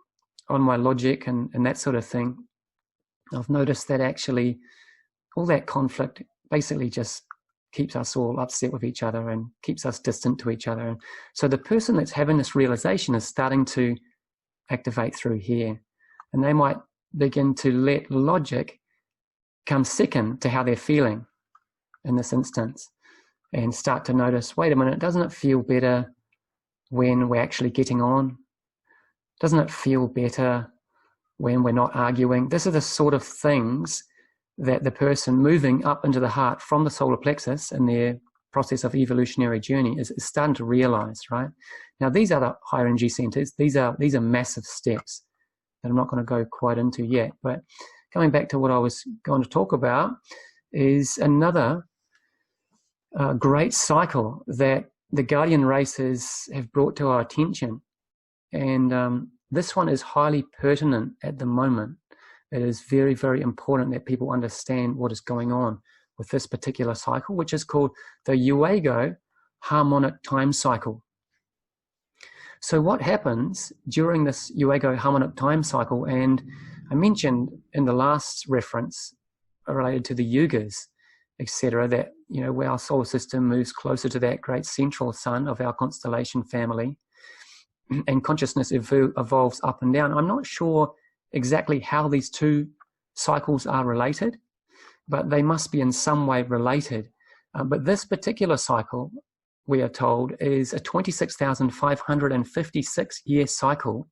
my logic and that sort of thing, I've noticed that actually all that conflict basically just keeps us all upset with each other and keeps us distant to each other. And so the person that's having this realization is starting to activate through here, and they might begin to let logic come second to how they're feeling in this instance and start to notice, wait a minute, doesn't it feel better when we're actually getting on? Doesn't it feel better when we're not arguing? This are the sort of things that the person moving up into the heart from the solar plexus in their process of evolutionary journey is starting to realize, right? Now, these are the higher energy centers. These are massive steps that I'm not going to go quite into yet. But coming back to what I was going to talk about is another great cycle that the guardian races have brought to our attention. And this one is highly pertinent at the moment. It is very, very important that people understand what is going on with this particular cycle, which is called the Uego harmonic time cycle. So what happens during this Uego harmonic time cycle, and I mentioned in the last reference related to the yugas, etc., that, you know, where our solar system moves closer to that great central sun of our constellation family, and consciousness evolves up and down. I'm not sure exactly how these two cycles are related, but they must be in some way related. But this particular cycle, we are told, is a 26,556 year cycle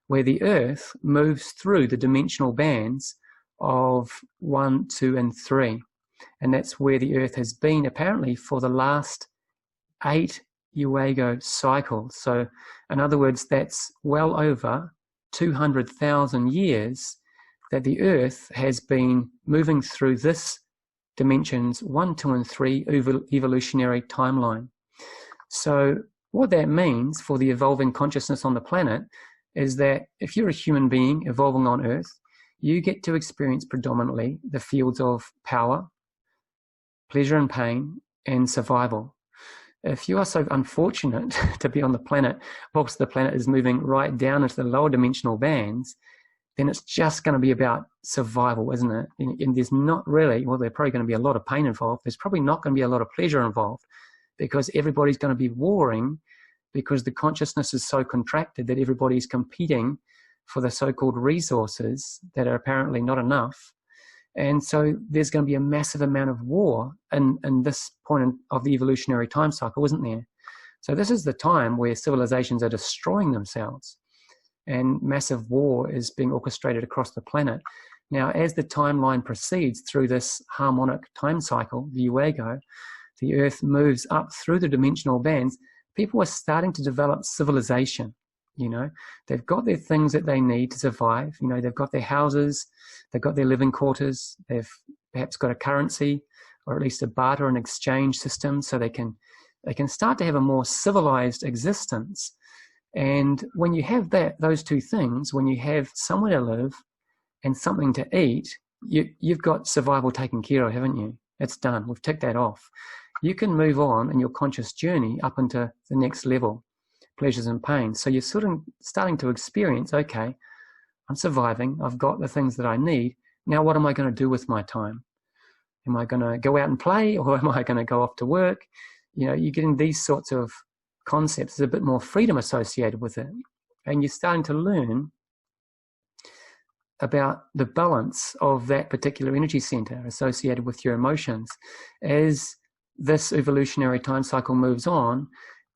where the Earth moves through the dimensional bands of 1, 2, and 3. And that's where the Earth has been apparently for the last 8 Uego cycles. So in other words, that's well over 200,000 years that the Earth has been moving through this dimensions 1, 2, and 3 evolutionary timeline. So what that means for the evolving consciousness on the planet is that if you're a human being evolving on Earth, you get to experience predominantly the fields of power, pleasure and pain, and survival. If you are so unfortunate to be on the planet whilst the planet is moving right down into the lower dimensional bands, then it's just going to be about survival, isn't it? And there's not really, well, there's probably going to be a lot of pain involved. There's probably not going to be a lot of pleasure involved because everybody's going to be warring because the consciousness is so contracted that everybody's competing for the so-called resources that are apparently not enough. And so there's going to be a massive amount of war in this point of the evolutionary time cycle, isn't there? So this is the time where civilizations are destroying themselves and massive war is being orchestrated across the planet. Now, as the timeline proceeds through this harmonic time cycle, the Uego, the Earth moves up through the dimensional bands, people are starting to develop civilization. You know, they've got their things that they need to survive. You know, they've got their houses, they've got their living quarters, they've perhaps got a currency or at least a barter and exchange system so they can start to have a more civilized existence. And when you have those two things, when you have somewhere to live and something to eat, you've got survival taken care of, haven't you? It's done. We've ticked that off. You can move on in your conscious journey up into the next level, pleasures and pains. So you're sort of starting to experience, okay, I'm surviving. I've got the things that I need. Now what am I going to do with my time? Am I going to go out and play, or am I going to go off to work? You know, you're getting these sorts of concepts. There's a bit more freedom associated with it. And you're starting to learn about the balance of that particular energy center associated with your emotions. As this evolutionary time cycle moves on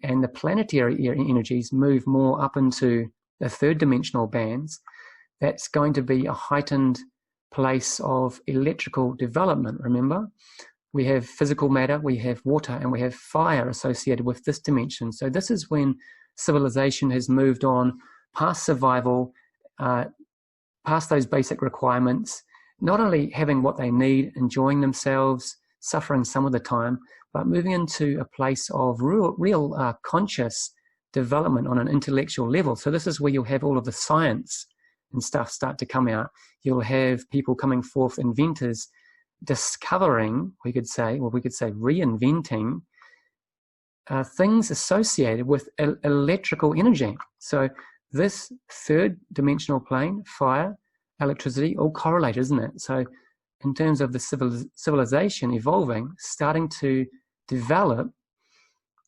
and the planetary energies move more up into the third dimensional bands, that's going to be a heightened place of electrical development. Remember, we have physical matter, we have water, and we have fire associated with this dimension. So this is when civilization has moved on past survival, past those basic requirements, not only having what they need, enjoying themselves, suffering some of the time, but moving into a place of real conscious development on an intellectual level. So this is where you'll have all of the science and stuff start to come out. You'll have people coming forth, inventors, discovering, we could say reinventing things associated with electrical energy. So this third dimensional plane, fire, electricity, all correlate, isn't it? So in terms of the civilization evolving, starting to develop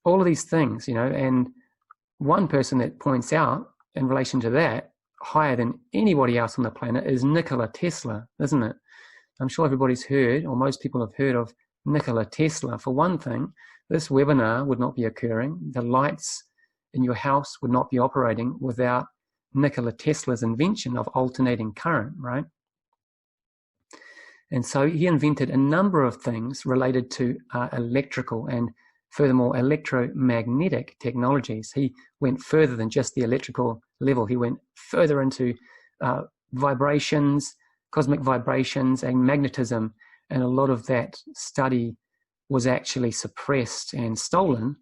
all of these things, you know, and one person that points out in relation to that, higher than anybody else on the planet, is Nikola Tesla, isn't it? I'm sure everybody's heard, or most people have heard of Nikola Tesla. For one thing, this webinar would not be occurring. The lights in your house would not be operating without Nikola Tesla's invention of alternating current, right? And so he invented a number of things related to electrical and furthermore electromagnetic technologies. He went further than just the electrical level. He went further into vibrations, cosmic vibrations and magnetism, and a lot of that study was actually suppressed and stolen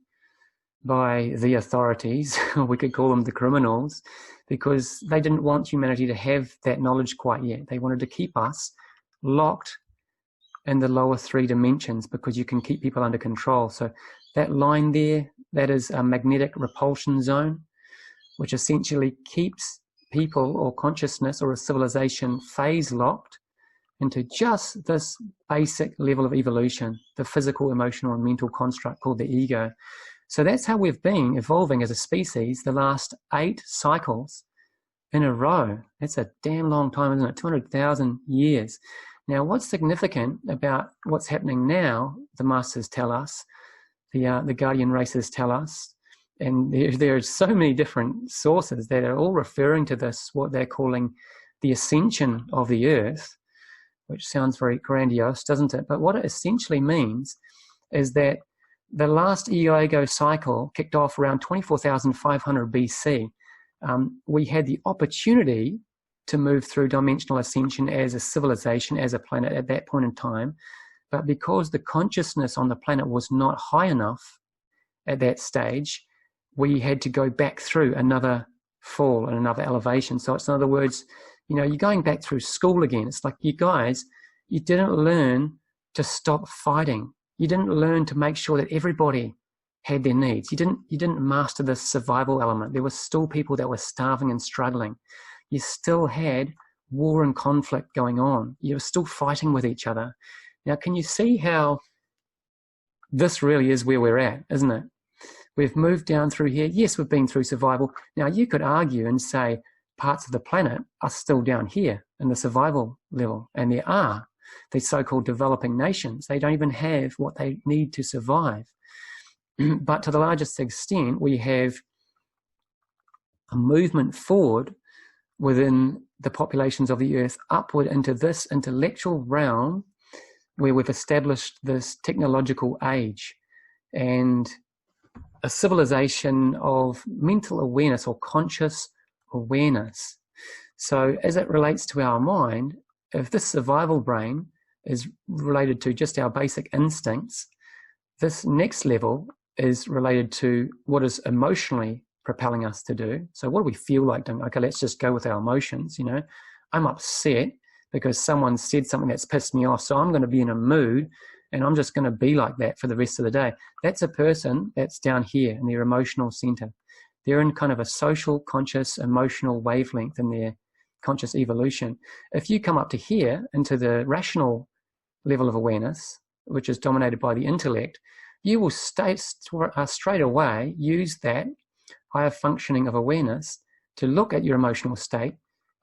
by the authorities, or we could call them the criminals, because they didn't want humanity to have that knowledge quite yet. They wanted to keep us locked in the lower three dimensions because you can keep people under control. So that line there, that is a magnetic repulsion zone, which essentially keeps people or consciousness or a civilization phase locked into just this basic level of evolution, the physical, emotional, and mental construct called the ego. So that's how we've been evolving as a species the last 8 cycles in a row. That's a damn long time, isn't it? 200,000 years. Now, what's significant about what's happening now, the masters tell us, the guardian races tell us, and there are so many different sources that are all referring to this, what they're calling the ascension of the Earth, which sounds very grandiose, doesn't it? But what it essentially means is that the last Iago cycle kicked off around 24,500 BC. We had the opportunity to move through dimensional ascension as a civilization, as a planet at that point in time. But because the consciousness on the planet was not high enough at that stage, we had to go back through another fall and another elevation. So it's, in other words, you're going back through school again. It's like, you guys, you didn't learn to stop fighting. You didn't learn to make sure that everybody had their needs. You didn't master the survival element. There were still people that were starving and struggling. You still had war and conflict going on. You were still fighting with each other. Now, can you see how this really is where we're at, isn't it? We've moved down through here. Yes, we've been through survival. Now, you could argue and say parts of the planet are still down here in the survival level, and there are these so-called developing nations. They don't even have what they need to survive. But to the largest extent, we have a movement forward within the populations of the Earth upward into this intellectual realm where we've established this technological age and a civilization of mental awareness or conscious awareness. So as it relates to our mind, if this survival brain is related to just our basic instincts, this next level is related to what is emotionally propelling us to do. So what do we feel like doing? Okay, let's just go with our emotions. I'm upset because someone said something that's pissed me off, so I'm going to be in a mood and I'm just going to be like that for the rest of the day. That's a person that's down here in their emotional center. They're in kind of a social, conscious, emotional wavelength in their conscious evolution. If you come up to here into the rational level of awareness, which is dominated by the intellect, you will straight away use that higher functioning of awareness to look at your emotional state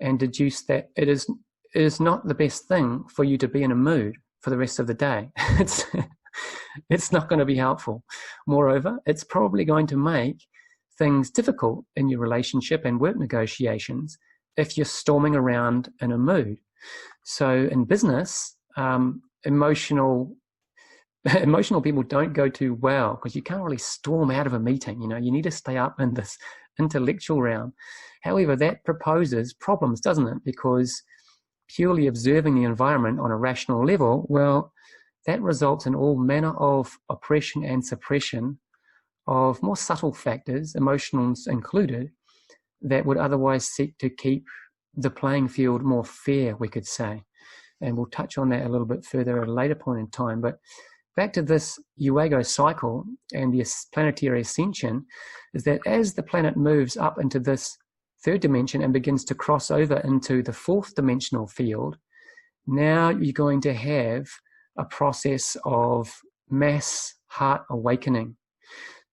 and deduce that it is not the best thing for you to be in a mood for the rest of the day. It's not going to be helpful. Moreover, it's probably going to make things difficult in your relationship and work negotiations if you're storming around in a mood. So in business, emotional people don't go too well because you can't really storm out of a meeting. You need to stay up in this intellectual realm. However, that proposes problems, doesn't it? Because purely observing the environment on a rational level, well, that results in all manner of oppression and suppression of more subtle factors, emotions included, that would otherwise seek to keep the playing field more fair, we could say. And we'll touch on that a little bit further at a later point in time. But back to this Iago cycle and the planetary ascension, is that as the planet moves up into this third dimension and begins to cross over into the fourth dimensional field, now you're going to have a process of mass heart awakening.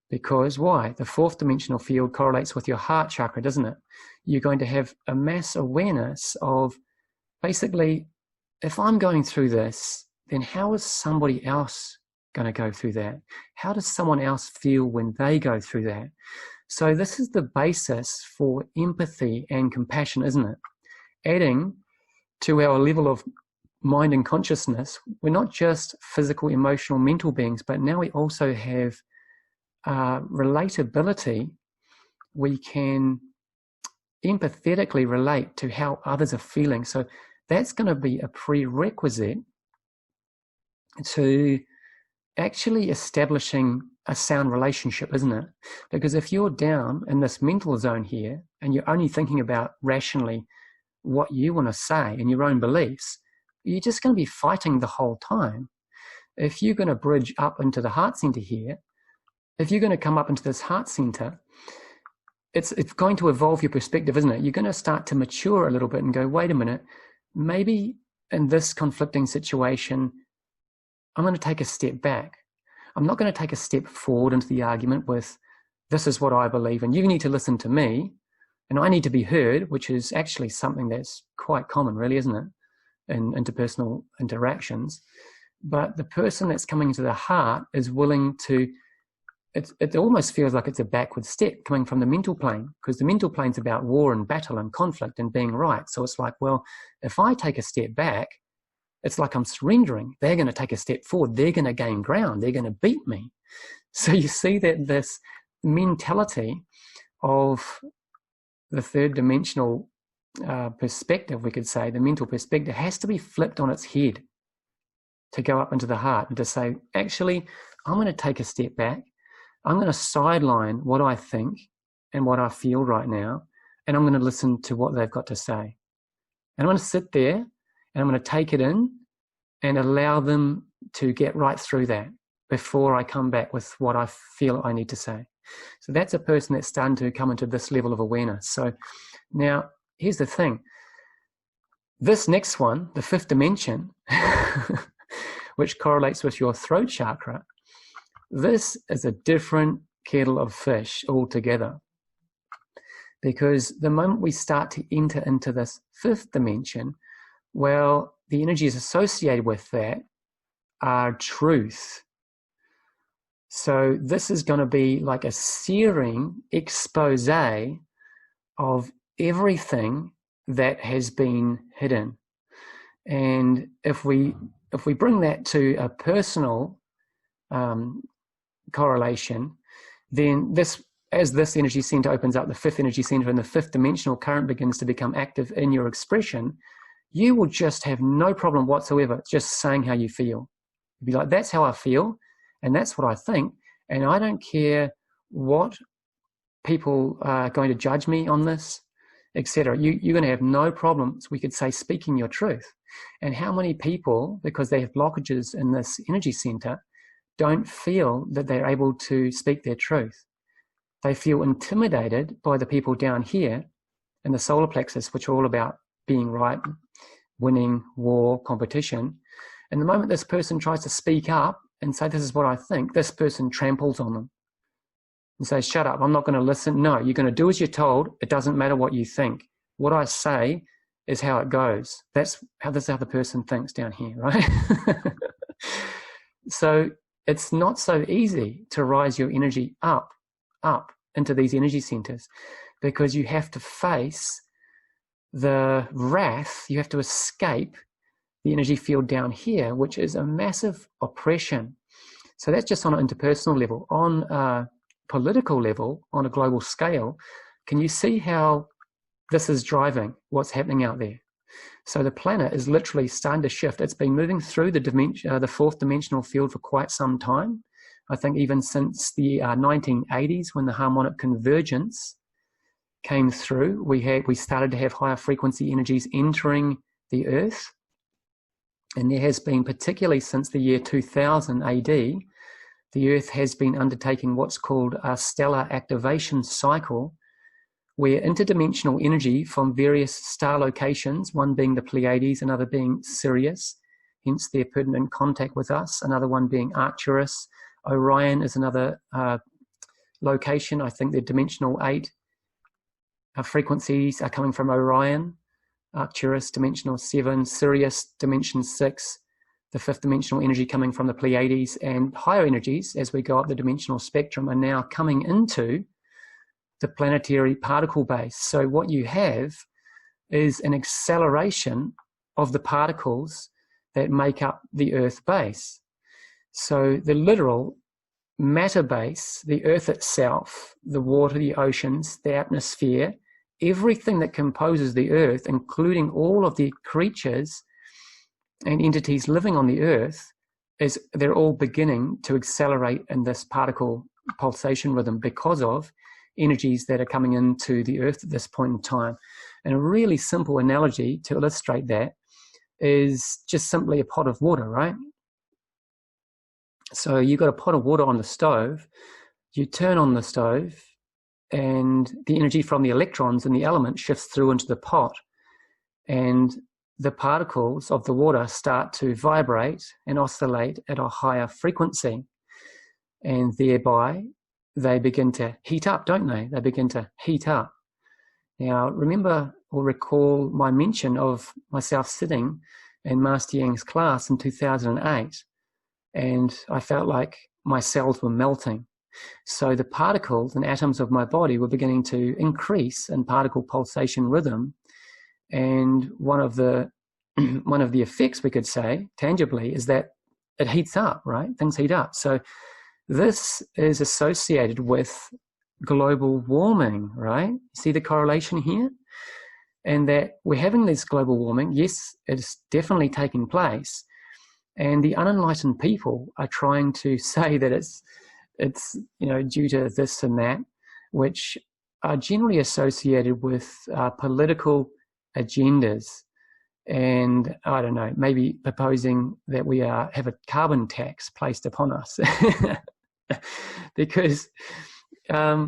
Because why? The fourth dimensional field correlates with your heart chakra, doesn't it? You're going to have a mass awareness of basically, if I'm going through this, then how is somebody else going to go through that? How does someone else feel when they go through that? So this is the basis for empathy and compassion, isn't it? Adding to our level of mind and consciousness, we're not just physical, emotional, mental beings, but now we also have relatability. We can empathetically relate to how others are feeling. So that's going to be a prerequisite to actually establishing a sound relationship, isn't it? Because if you're down in this mental zone here and you're only thinking about rationally what you want to say and your own beliefs, you're just going to be fighting the whole time. If you're going to bridge up into the heart center here, if you're going to come up into this heart center, it's going to evolve your perspective, isn't it? You're going to start to mature a little bit and go, wait a minute, maybe in this conflicting situation, I'm going to take a step back. I'm not going to take a step forward into the argument with, this is what I believe, and you need to listen to me, and I need to be heard, which is actually something that's quite common, really, isn't it, in interpersonal interactions. But the person that's coming into the heart is willing to, it almost feels like it's a backward step coming from the mental plane, because the mental plane's about war and battle and conflict and being right. So it's like, well, if I take a step back, it's like I'm surrendering. They're going to take a step forward. They're going to gain ground. They're going to beat me. So you see that this mentality of the third dimensional perspective, we could say, the mental perspective, has to be flipped on its head to go up into the heart and to say, actually, I'm going to take a step back. I'm going to sideline what I think and what I feel right now, and I'm going to listen to what they've got to say. And I'm going to sit there and I'm going to take it in and allow them to get right through that before I come back with what I feel I need to say. So that's a person that's starting to come into this level of awareness. So now, here's the thing. This next one, the fifth dimension, which correlates with your throat chakra, this is a different kettle of fish altogether. Because the moment we start to enter into this fifth dimension, well, the energies associated with that are truth. So this is going to be like a searing expose of everything that has been hidden. And if we bring that to a personal correlation, then as this energy center opens up, the fifth energy center, and the fifth dimensional current begins to become active in your expression, you will just have no problem whatsoever just saying how you feel. You'll be like, that's how I feel, and that's what I think, and I don't care what people are going to judge me on this, etc. You're going to have no problems, we could say, speaking your truth. And how many people, because they have blockages in this energy center, don't feel that they're able to speak their truth? They feel intimidated by the people down here in the solar plexus, which are all about being right, winning, war, competition. And the moment this person tries to speak up and say, this is what I think, this person tramples on them and says, shut up, I'm not going to listen. No, you're going to do as you're told. It doesn't matter what you think. What I say is how it goes. This is how the person thinks down here, right? So it's not so easy to rise your energy up into these energy centers, because you have to face the wrath, you have to escape the energy field down here, which is a massive oppression. So that's just on an interpersonal level. On a political level, on a global scale, can you see how this is driving what's happening out there? So the planet is literally starting to shift. It's been moving through the fourth dimensional field for quite some time. I think even since the 1980s, when the harmonic convergence came through, we started to have higher frequency energies entering the Earth. And there has been, particularly since the year 2000 AD, the Earth has been undertaking what's called a stellar activation cycle, where interdimensional energy from various star locations, one being the Pleiades, another being Sirius, hence their pertinent contact with us, another one being Arcturus. Orion is another location. I think the dimensional 8 frequencies are coming from Orion. Arcturus, dimensional 7, Sirius, dimension 6, the fifth dimensional energy coming from the Pleiades, and higher energies, as we go up the dimensional spectrum, are now coming into the planetary particle base. So what you have is an acceleration of the particles that make up the Earth base. So the literal matter base, the Earth itself, the water, the oceans, the atmosphere, everything that composes the Earth, including all of the creatures and entities living on the Earth, they're all beginning to accelerate in this particle pulsation rhythm because of energies that are coming into the Earth at this point in time. And a really simple analogy to illustrate that is just simply a pot of water, right? So you've got a pot of water on the stove, you turn on the stove, and the energy from the electrons in the element shifts through into the pot, and the particles of the water start to vibrate and oscillate at a higher frequency. and thereby they begin to heat up, don't they? They begin to heat up. Now, remember or recall my mention of myself sitting in Master Yang's class in 2008, and I felt like my cells were melting. So the particles and atoms of my body were beginning to increase in particle pulsation rhythm, and one of the effects, we could say, tangibly, is that it heats up, right? Things heat up. So this is associated with global warming, right? You see the correlation here? And that we're having this global warming. Yes, it's definitely taking place. And the unenlightened people are trying to say that it's due to this and that, which are generally associated with political agendas. And I don't know, maybe proposing that we have a carbon tax placed upon us. Because the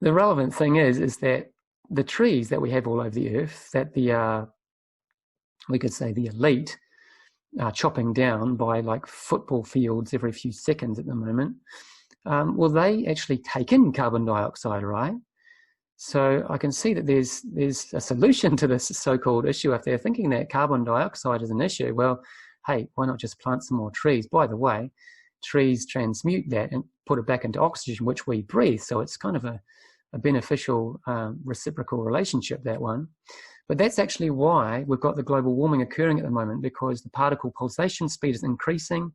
relevant thing is that the trees that we have all over the earth, that we could say the elite are chopping down by like football fields every few seconds at the moment, well, they actually take in carbon dioxide, right? So I can see that there's a solution to this so-called issue. If they're thinking that carbon dioxide is an issue, well, hey, why not just plant some more trees? By the way, trees transmute that and put it back into oxygen, which we breathe. So it's kind of a beneficial reciprocal relationship, that one. But that's actually why we've got the global warming occurring at the moment, because the particle pulsation speed is increasing.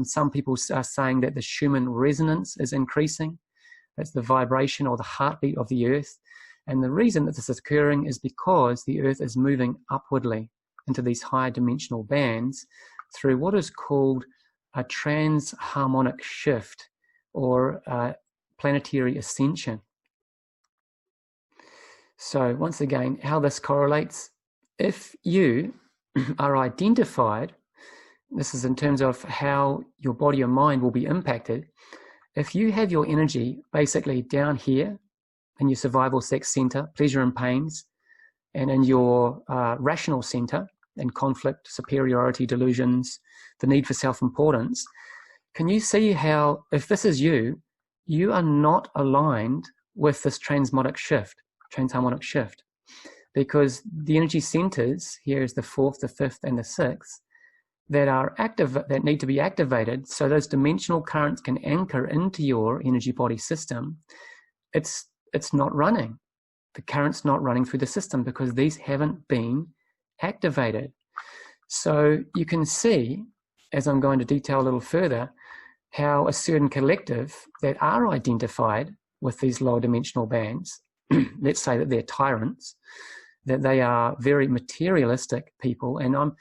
Some people are saying that the Schumann resonance is increasing. That's the vibration or the heartbeat of the Earth. And the reason that this is occurring is because the Earth is moving upwardly into these higher dimensional bands through what is called a transharmonic shift or planetary ascension. So once again, how this correlates, if you are identified, this is in terms of how your body or mind will be impacted. If you have your energy basically down here in your survival sex center, pleasure and pains, and in your rational center, in conflict, superiority, delusions, the need for self-importance, can you see how, if this is you, you are not aligned with this transharmonic shift, because the energy centers, here is the fourth, the fifth, and the sixth, that are active, that need to be activated so those dimensional currents can anchor into your energy body system. It's not running. The current's not running through the system because these haven't been activated. So you can see, as I'm going to detail a little further, how a certain collective that are identified with these lower dimensional bands, let's say that they're tyrants, that they are very materialistic people. And I'm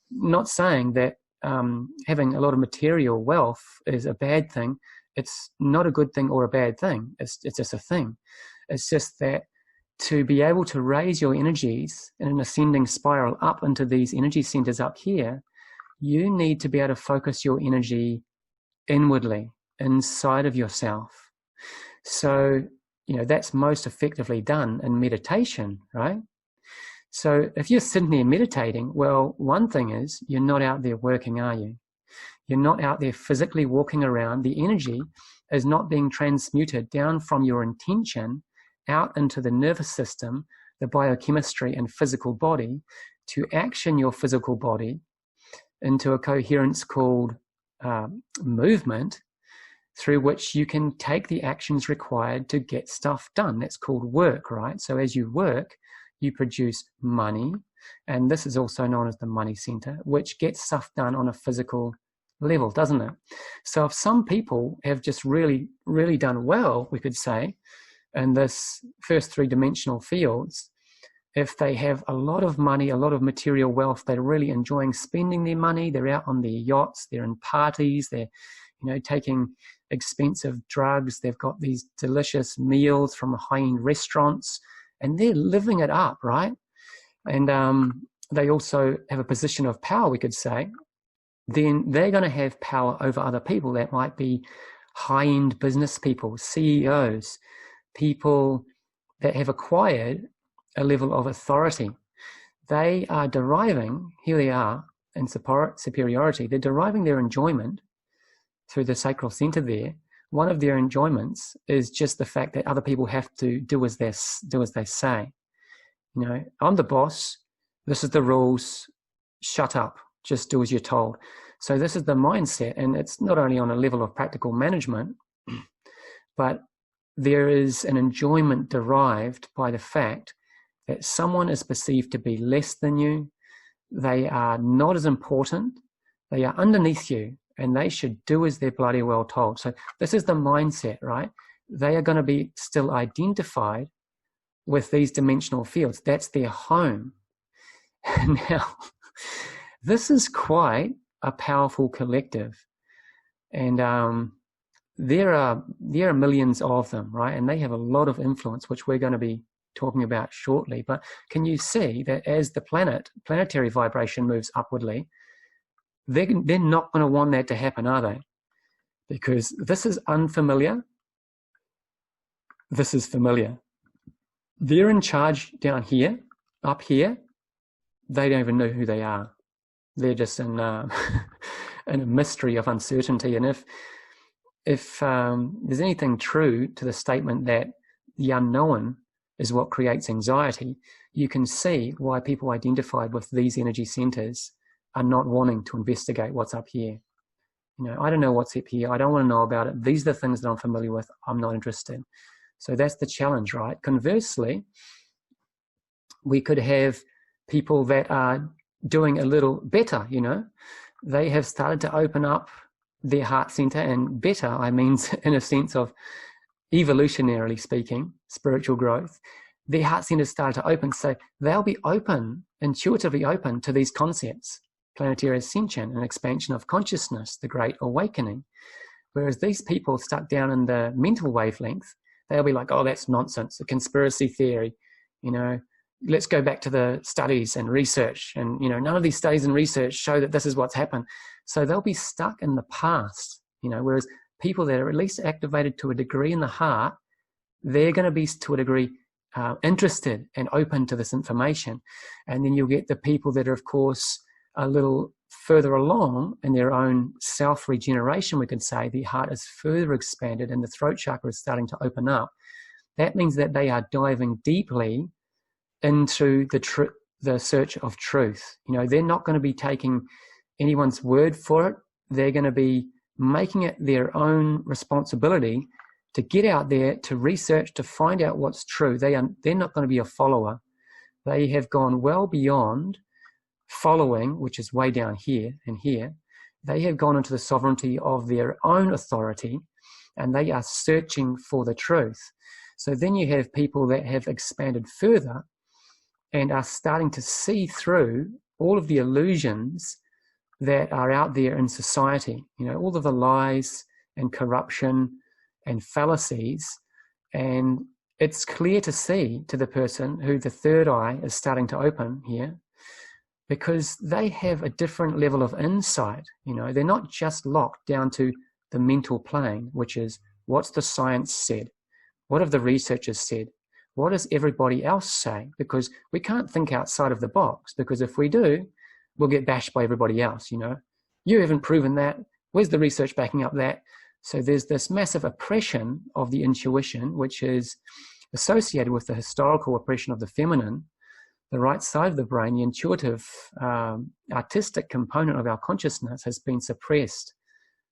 not saying that having a lot of material wealth is a bad thing. It's not a good thing or a bad thing. It's just a thing. It's just that to be able to raise your energies in an ascending spiral up into these energy centers up here, you need to be able to focus your energy inwardly, inside of yourself. So, that's most effectively done in meditation, right? So if you're sitting there meditating, well, one thing is you're not out there working, are you? You're not out there physically walking around. The energy is not being transmuted down from your intention out into the nervous system, the biochemistry and physical body to action your physical body into a coherence called movement, through which you can take the actions required to get stuff done. That's called work, right? So as you work, you produce money, and this is also known as the money center, which gets stuff done on a physical level, doesn't it? So if some people have just really, really done well, we could say, in this first three-dimensional fields, if they have a lot of money, a lot of material wealth, they're really enjoying spending their money, they're out on their yachts, they're in parties, they're taking expensive drugs, they've got these delicious meals from high-end restaurants, and they're living it up, right? And they also have a position of power, we could say. Then they're going to have power over other people. That might be high-end business people, CEOs, people that have acquired a level of authority. They are deriving, here they are, in superiority, they're deriving their enjoyment through the sacral center there, one of their enjoyments is just the fact that other people have to do as they say. You know, I'm the boss. This is the rules. Shut up. Just do as you're told. So this is the mindset, and it's not only on a level of practical management, but there is an enjoyment derived by the fact that someone is perceived to be less than you. They are not as important. They are underneath you, and they should do as they're bloody well told. So this is the mindset, right? They are going to be still identified with these dimensional fields. That's their home. Now, this is quite a powerful collective, and there are millions of them, right? And they have a lot of influence, which we're going to be talking about shortly. But can you see that as the planetary vibration moves upwardly, they're not going to want that to happen, are they? Because this is unfamiliar. This is familiar. They're in charge down here, up here. They don't even know who they are. They're just in a mystery of uncertainty. And if there's anything true to the statement that the unknown is what creates anxiety, you can see why people identified with these energy centers are not wanting to investigate what's up here. You know, I don't know what's up here. I don't want to know about it. These are the things that I'm familiar with. I'm not interested. So that's the challenge, right? Conversely, we could have people that are doing a little better, you know. They have started to open up their heart center, and better, I mean, in a sense of evolutionarily speaking, spiritual growth. Their heart center started to open, so they'll be open, intuitively open to these concepts. Planetary ascension and expansion of consciousness, the great awakening. Whereas these people stuck down in the mental wavelength, they'll be like, oh, that's nonsense, a conspiracy theory, you know, let's go back to the studies and research. And, you know, none of these studies and research show that this is what's happened. So they'll be stuck in the past, you know, whereas people that are at least activated to a degree in the heart, they're going to be to a degree interested and open to this information. And then you'll get the people that are, of course, a little further along in their own self-regeneration, we could say. The heart is further expanded and the throat chakra is starting to open up. That means that they are diving deeply into the search of truth. You know, they're not going to be taking anyone's word for it. They're going to be making it their own responsibility to get out there, to research, to find out what's true. They're not going to be a follower. They have gone well beyond following, which is way down here and here. They have gone into the sovereignty of their own authority, and they are searching for the truth. So then you have people that have expanded further and are starting to see through all of the illusions that are out there in society, you know, all of the lies and corruption and fallacies. And it's clear to see to the person who the third eye is starting to open here, because they have a different level of insight. You know, they're not just locked down to the mental plane, which is what's the science said? What have the researchers said? What does everybody else say? Because we can't think outside of the box, because if we do, we'll get bashed by everybody else, you know. You haven't proven that. Where's the research backing up that? So there's this massive oppression of the intuition, which is associated with the historical oppression of the feminine, the right side of the brain. The intuitive, artistic component of our consciousness has been suppressed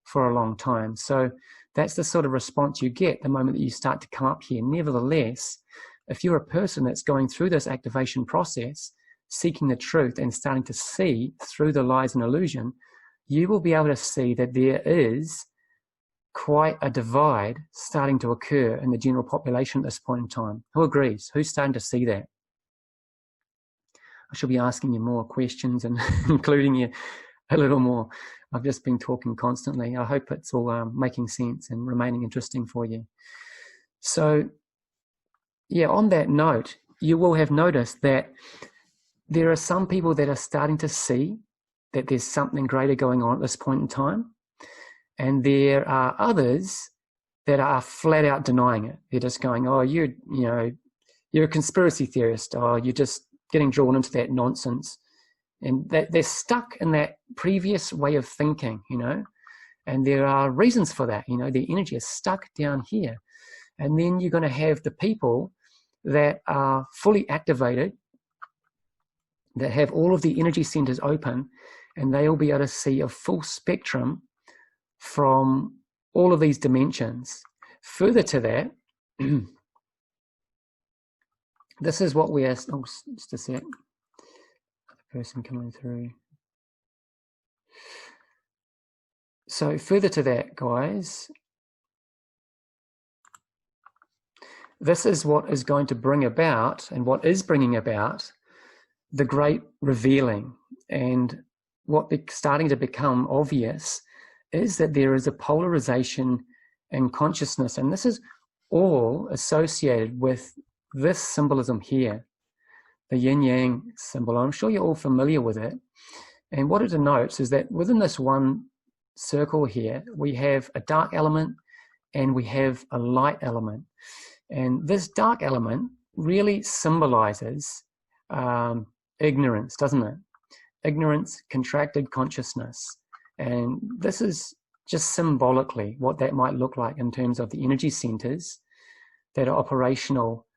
for a long time. So that's the sort of response you get the moment that you start to come up here. Nevertheless, if you're a person that's going through this activation process, seeking the truth and starting to see through the lies and illusion, you will be able to see that there is quite a divide starting to occur in the general population at this point in time. Who agrees? Who's starting to see that? I should be asking you more questions and including you a little more. I've just been talking constantly. I hope it's all making sense and remaining interesting for you. So, yeah, on that note, you will have noticed that there are some people that are starting to see that there's something greater going on at this point in time. And there are others that are flat out denying it. They're just going, oh, you're a conspiracy theorist. Oh, you're just getting drawn into that nonsense. And that they're stuck in that previous way of thinking, you know. And there are reasons for that. You know, the energy is stuck down here. And then you're going to have the people that are fully activated, that have all of the energy centers open, and they'll be able to see a full spectrum from all of these dimensions. Further to that, this is what we are, oh, just a sec, person coming through. So further to that, guys, this is what is going to bring about, and what is bringing about, the great revealing. And what is starting to become obvious is that there is a polarization in consciousness, and this is all associated with this symbolism here, the yin-yang symbol. I'm sure you're all familiar with it. And what it denotes is that within this one circle here, we have a dark element and we have a light element. And this dark element really symbolizes ignorance, doesn't it? Ignorance, contracted consciousness. And this is just symbolically what that might look like in terms of the energy centers that are operational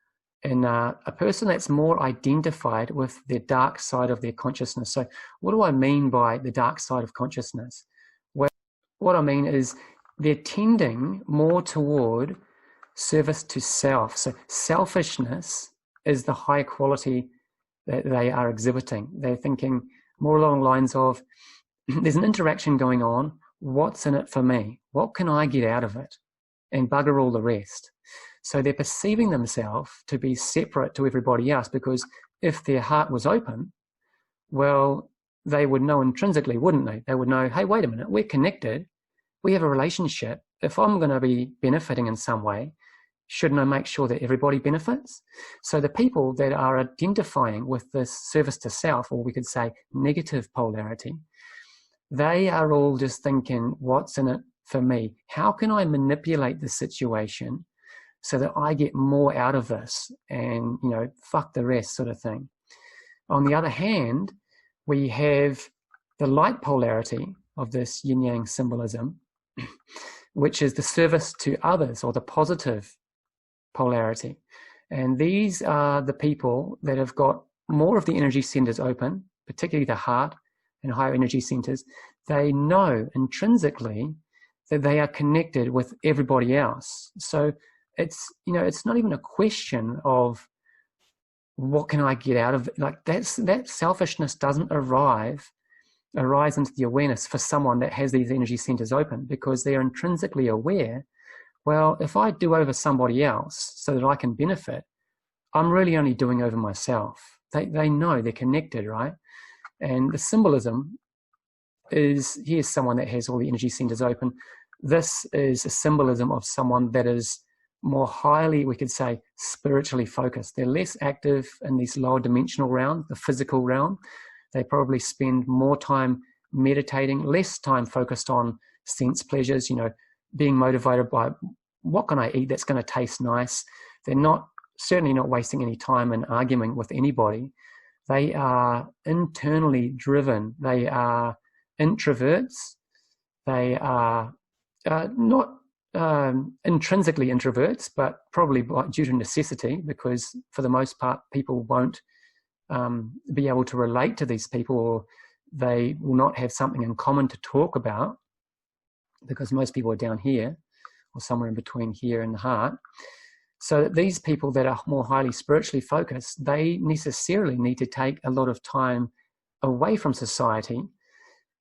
in a person that's more identified with the dark side of their consciousness. So what do I mean by the dark side of consciousness? Well, what I mean is they're tending more toward service to self. So selfishness is the high quality that they are exhibiting. They're thinking more along the lines of, there's an interaction going on, what's in it for me? What can I get out of it? And bugger all the rest. So they're perceiving themselves to be separate to everybody else, because if their heart was open, well, they would know intrinsically, wouldn't they? They would know, hey, wait a minute, we're connected. We have a relationship. If I'm going to be benefiting in some way, shouldn't I make sure that everybody benefits? So the people that are identifying with this service to self, or we could say negative polarity, they are all just thinking, what's in it for me? How can I manipulate the situation so that I get more out of this, and, you know, fuck the rest sort of thing. On the other hand, we have the light polarity of this yin-yang symbolism, which is the service to others, or the positive polarity. And these are the people that have got more of the energy centers open, particularly the heart and higher energy centers. They know intrinsically that they are connected with everybody else. So it's, you know, it's not even a question of what can I get out of it. Like that selfishness doesn't arise into the awareness for someone that has these energy centers open, because they are intrinsically aware, well, if I do over somebody else so that I can benefit, I'm really only doing over myself. They know they're connected, right? And the symbolism is, here's someone that has all the energy centers open. This is a symbolism of someone that is more highly, we could say, spiritually focused. They're less active in these lower dimensional realm, the physical realm. They probably spend more time meditating, less time focused on sense pleasures, you know, being motivated by what can I eat that's going to taste nice. They're not, certainly not wasting any time in arguing with anybody. They are internally driven. They are introverts. They are not intrinsically introverts, but probably due to necessity, because for the most part, people won't be able to relate to these people, or they will not have something in common to talk about, because most people are down here or somewhere in between here and the heart. So that these people that are more highly spiritually focused, they necessarily need to take a lot of time away from society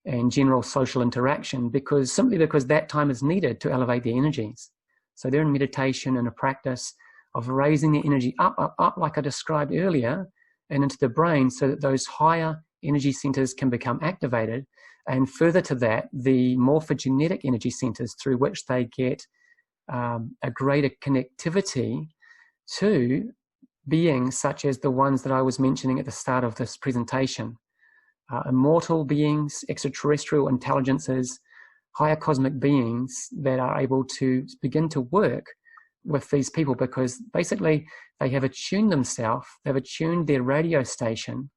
and general social interaction, simply because that time is needed to elevate their energies. So they're in meditation and a practice of raising the energy up, like I described earlier, and into the brain, so that those higher energy centers can become activated. And further to that, the morphogenetic energy centers, through which they get a greater connectivity to beings such as the ones that I was mentioning at the start of this presentation. Immortal beings, extraterrestrial intelligences, higher cosmic beings that are able to begin to work with these people, because basically they have attuned themselves, they've attuned their radio station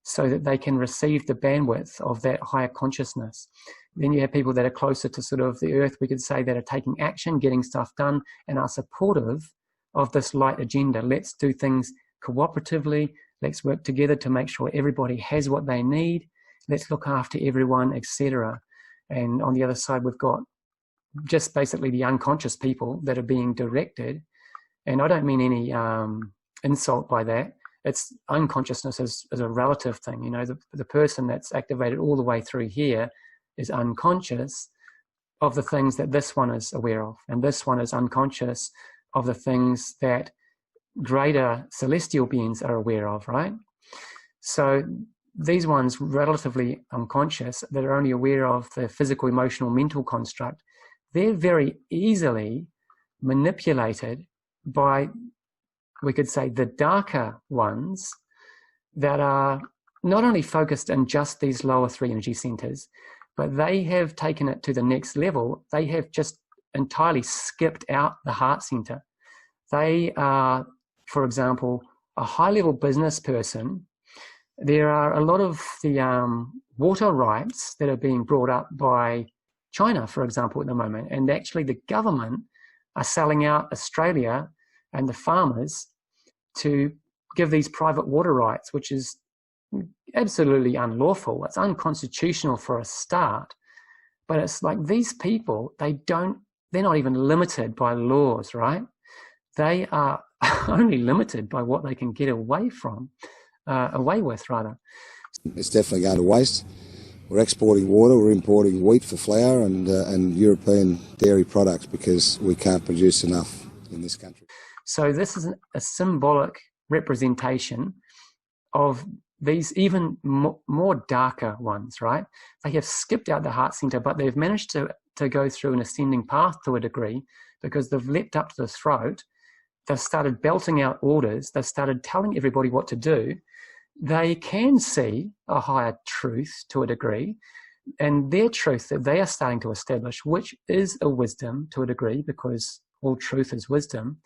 so that they can receive the bandwidth of that higher consciousness. Then you have people that are closer to sort of the earth, we could say, that are taking action, getting stuff done, and are supportive of this light agenda. Let's do things cooperatively. Let's work together to make sure everybody has what they need. Let's look after everyone, etc. And on the other side, we've got just basically the unconscious people that are being directed. And I don't mean any insult by that. It's unconsciousness is a relative thing. You know, the person that's activated all the way through here is unconscious of the things that this one is aware of. And this one is unconscious of the things that greater celestial beings are aware of, right? So these ones relatively unconscious that are only aware of the physical, emotional, mental construct, they're very easily manipulated by, we could say, the darker ones that are not only focused in just these lower three energy centers, but they have taken it to the next level. They have just entirely skipped out the heart center. They are, for example, a high-level business person. There are a lot of the water rights that are being brought up by China, for example, at the moment. And actually the government are selling out Australia and the farmers to give these private water rights, which is absolutely unlawful. It's unconstitutional for a start. But it's like these people, they're not even limited by laws, right? They are only limited by what they can get away with. It's definitely going to waste. We're exporting water, we're importing wheat for flour and European dairy products because we can't produce enough in this country. So this is a symbolic representation of these even more darker ones, right? They have skipped out the heart center, but they've managed to go through an ascending path to a degree because they've leapt up to the throat. They've started belting out orders. They've started telling everybody what to do. They can see a higher truth to a degree, and their truth that they are starting to establish, which is a wisdom to a degree, because all truth is wisdom,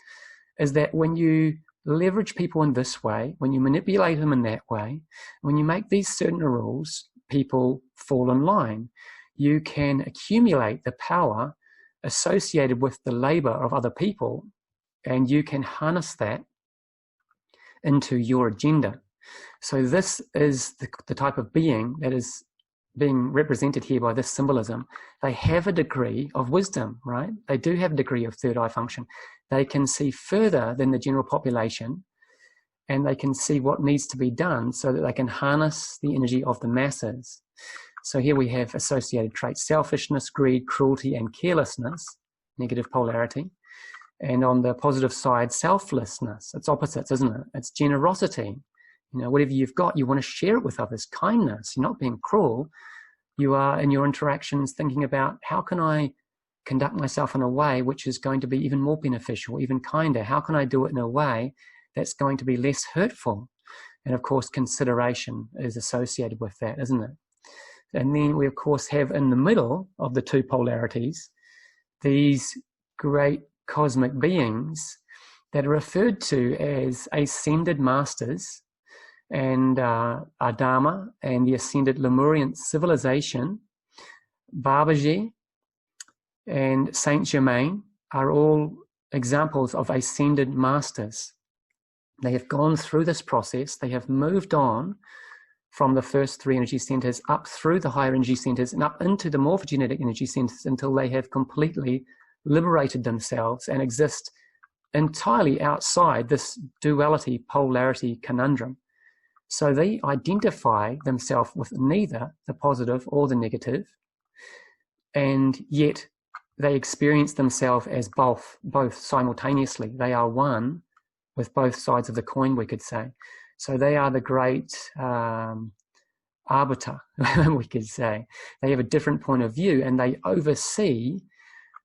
is that when you leverage people in this way, when you manipulate them in that way, when you make these certain rules, people fall in line. You can accumulate the power associated with the labor of other people, and you can harness that into your agenda. So this is the type of being that is being represented here by this symbolism. They have a degree of wisdom, right? They do have a degree of third eye function. They can see further than the general population, and they can see what needs to be done so that they can harness the energy of the masses. So here we have associated traits: selfishness, greed, cruelty, and carelessness, negative polarity. And on the positive side, selflessness. It's opposites, isn't it? It's generosity. You know, whatever you've got, you want to share it with others. Kindness. You're not being cruel. You are, in your interactions, thinking about how can I conduct myself in a way which is going to be even more beneficial, even kinder? How can I do it in a way that's going to be less hurtful? And of course, consideration is associated with that, isn't it? And then we, of course, have in the middle of the two polarities these great cosmic beings that are referred to as ascended masters, and Adama and the ascended Lemurian civilization, Babaji and Saint Germain are all examples of ascended masters. They have gone through this process. They have moved on from the first three energy centers up through the higher energy centers and up into the morphogenetic energy centers until they have completely liberated themselves and exist entirely outside this duality, polarity conundrum. So they identify themselves with neither the positive or the negative, and yet they experience themselves as both simultaneously. They are one with both sides of the coin, we could say. So they are the great arbiter, we could say. They have a different point of view, and they oversee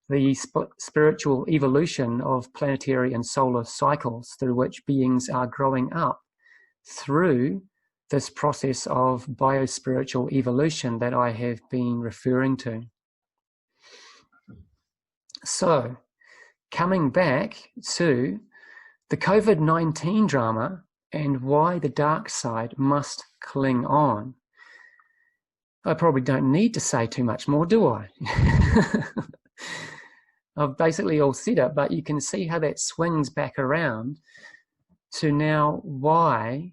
the spiritual evolution of planetary and solar cycles through which beings are growing up through this process of biospiritual evolution that I have been referring to. So, coming back to the COVID-19 drama and why the dark side must cling on. I probably don't need to say too much more, do I? I've basically all said it, but you can see how that swings back around to now why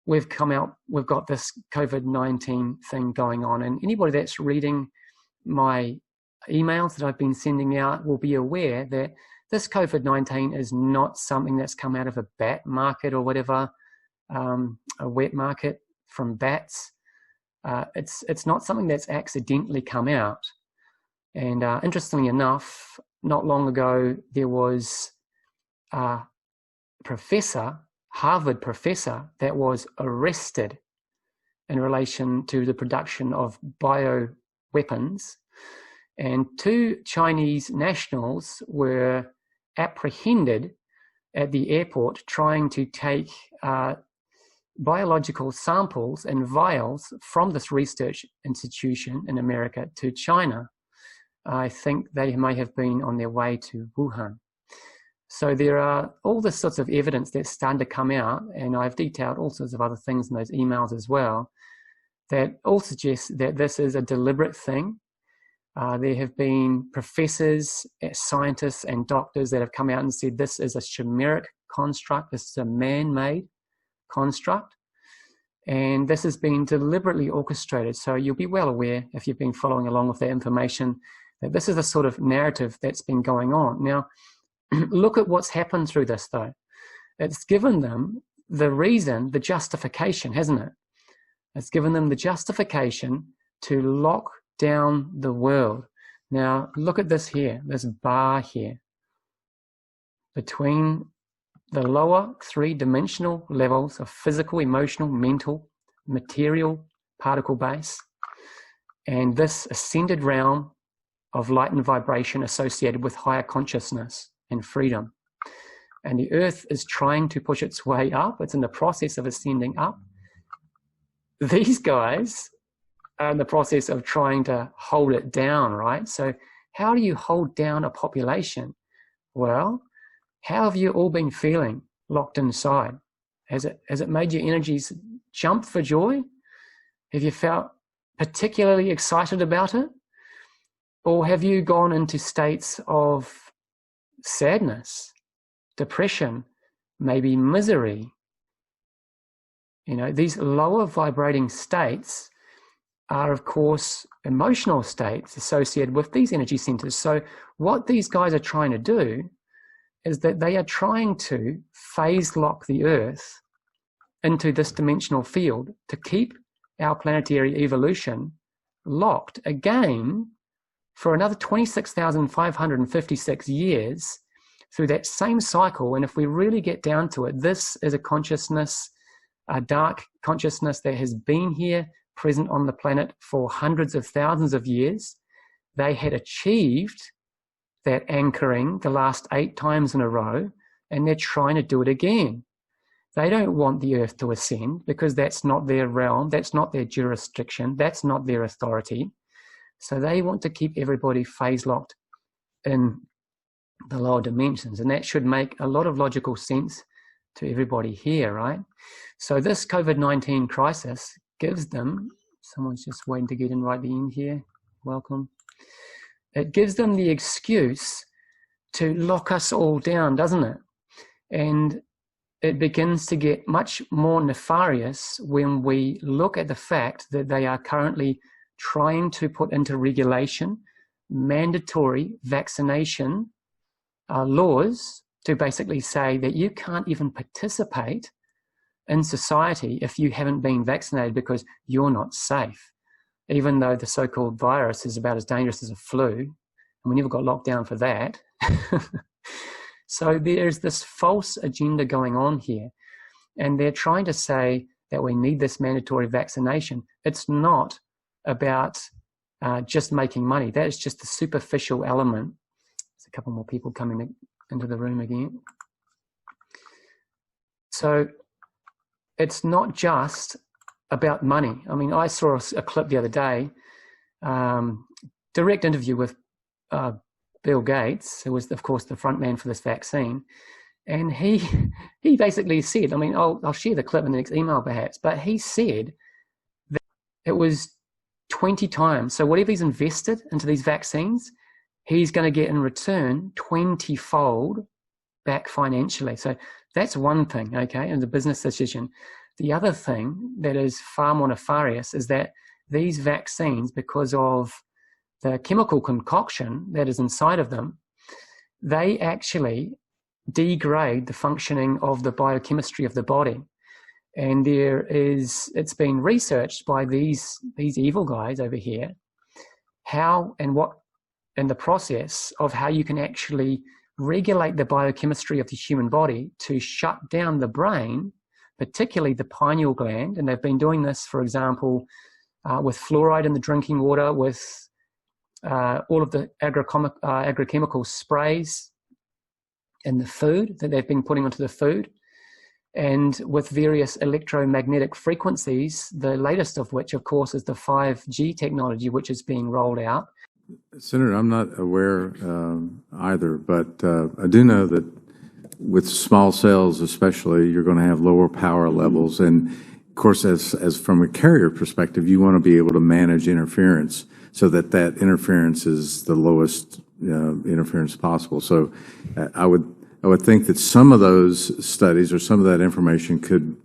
we've got this COVID-19 thing going on. And anybody that's reading my emails that I've been sending out will be aware that this COVID-19 is not something that's come out of a bat market or whatever, a wet market from bats. It's not something that's accidentally come out. And interestingly enough, not long ago, there was a professor, Harvard professor, that was arrested in relation to the production of bioweapons. And 2 Chinese nationals were apprehended at the airport trying to take biological samples and vials from this research institution in America to China. I think they may have been on their way to Wuhan. So there are all this sorts of evidence that's starting to come out, and I've detailed all sorts of other things in those emails as well, that all suggest that this is a deliberate thing. There have been professors, scientists, and doctors that have come out and said this is a chimeric construct, this is a man-made construct, and this has been deliberately orchestrated. So you'll be well aware, if you've been following along with that information, that this is the sort of narrative that's been going on. Now, look at what's happened through this, though. It's given them the reason, the justification, hasn't it? It's given them the justification to lock down the world. Now, look at this here, this bar here. Between the lower 3-dimensional levels of physical, emotional, mental, material, particle base, and this ascended realm of light and vibration associated with higher consciousness and freedom. And the earth is trying to push its way up. It's in the process of ascending up. These guys are in the process of trying to hold it down, right? So how do you hold down a population? Well, how have you all been feeling locked inside? Has it made your energies jump for joy? Have you felt particularly excited about it? Or have you gone into states of sadness, depression, maybe misery? You know, these lower vibrating states are, of course, emotional states associated with these energy centers. So what these guys are trying to do is that they are trying to phase lock the Earth into this dimensional field to keep our planetary evolution locked again for another 26,556 years through that same cycle. And if we really get down to it, this is a consciousness, a dark consciousness that has been here, present on the planet for hundreds of thousands of years. They had achieved that anchoring the last 8 times in a row, and they're trying to do it again. They don't want the Earth to ascend because that's not their realm, that's not their jurisdiction, that's not their authority. So they want to keep everybody phase locked in the lower dimensions, and that should make a lot of logical sense to everybody here, right? So this COVID-19 crisis gives them, someone's just waiting to get in right at the end here, welcome. It gives them the excuse to lock us all down, doesn't it? And it begins to get much more nefarious when we look at the fact that they are currently trying to put into regulation mandatory vaccination laws to basically say that you can't even participate in society if you haven't been vaccinated because you're not safe, even though the so-called virus is about as dangerous as a flu, and we never got locked down for that. So there's this false agenda going on here, and they're trying to say that we need this mandatory vaccination. It's not about just making money. That is just the superficial element. There's a couple more people coming into the room again. So it's not just about money. I mean, I saw a clip the other day, direct interview with Bill Gates, who was, of course, the front man for this vaccine. And he basically said, I'll share the clip in the next email perhaps, but he said that it was 20 times. So whatever he's invested into these vaccines, he's going to get in return 20-fold back financially. So that's one thing, okay, and the business decision. The other thing that is far more nefarious is that these vaccines, because of the chemical concoction that is inside of them, they actually degrade the functioning of the biochemistry of the body. And it's been researched by these evil guys over here, how and what, and the process of how you can actually regulate the biochemistry of the human body to shut down the brain, particularly the pineal gland. And they've been doing this, for example, with fluoride in the drinking water, with all of the agrochemical sprays in the food that they've been putting onto the food, and with various electromagnetic frequencies, the latest of which, of course, is the 5G technology, which is being rolled out. Senator, I'm not aware either, but I do know that with small cells especially, you're going to have lower power levels. And, of course, as from a carrier perspective, you want to be able to manage interference so that interference is the lowest interference possible. So I would think that some of those studies or some of that information could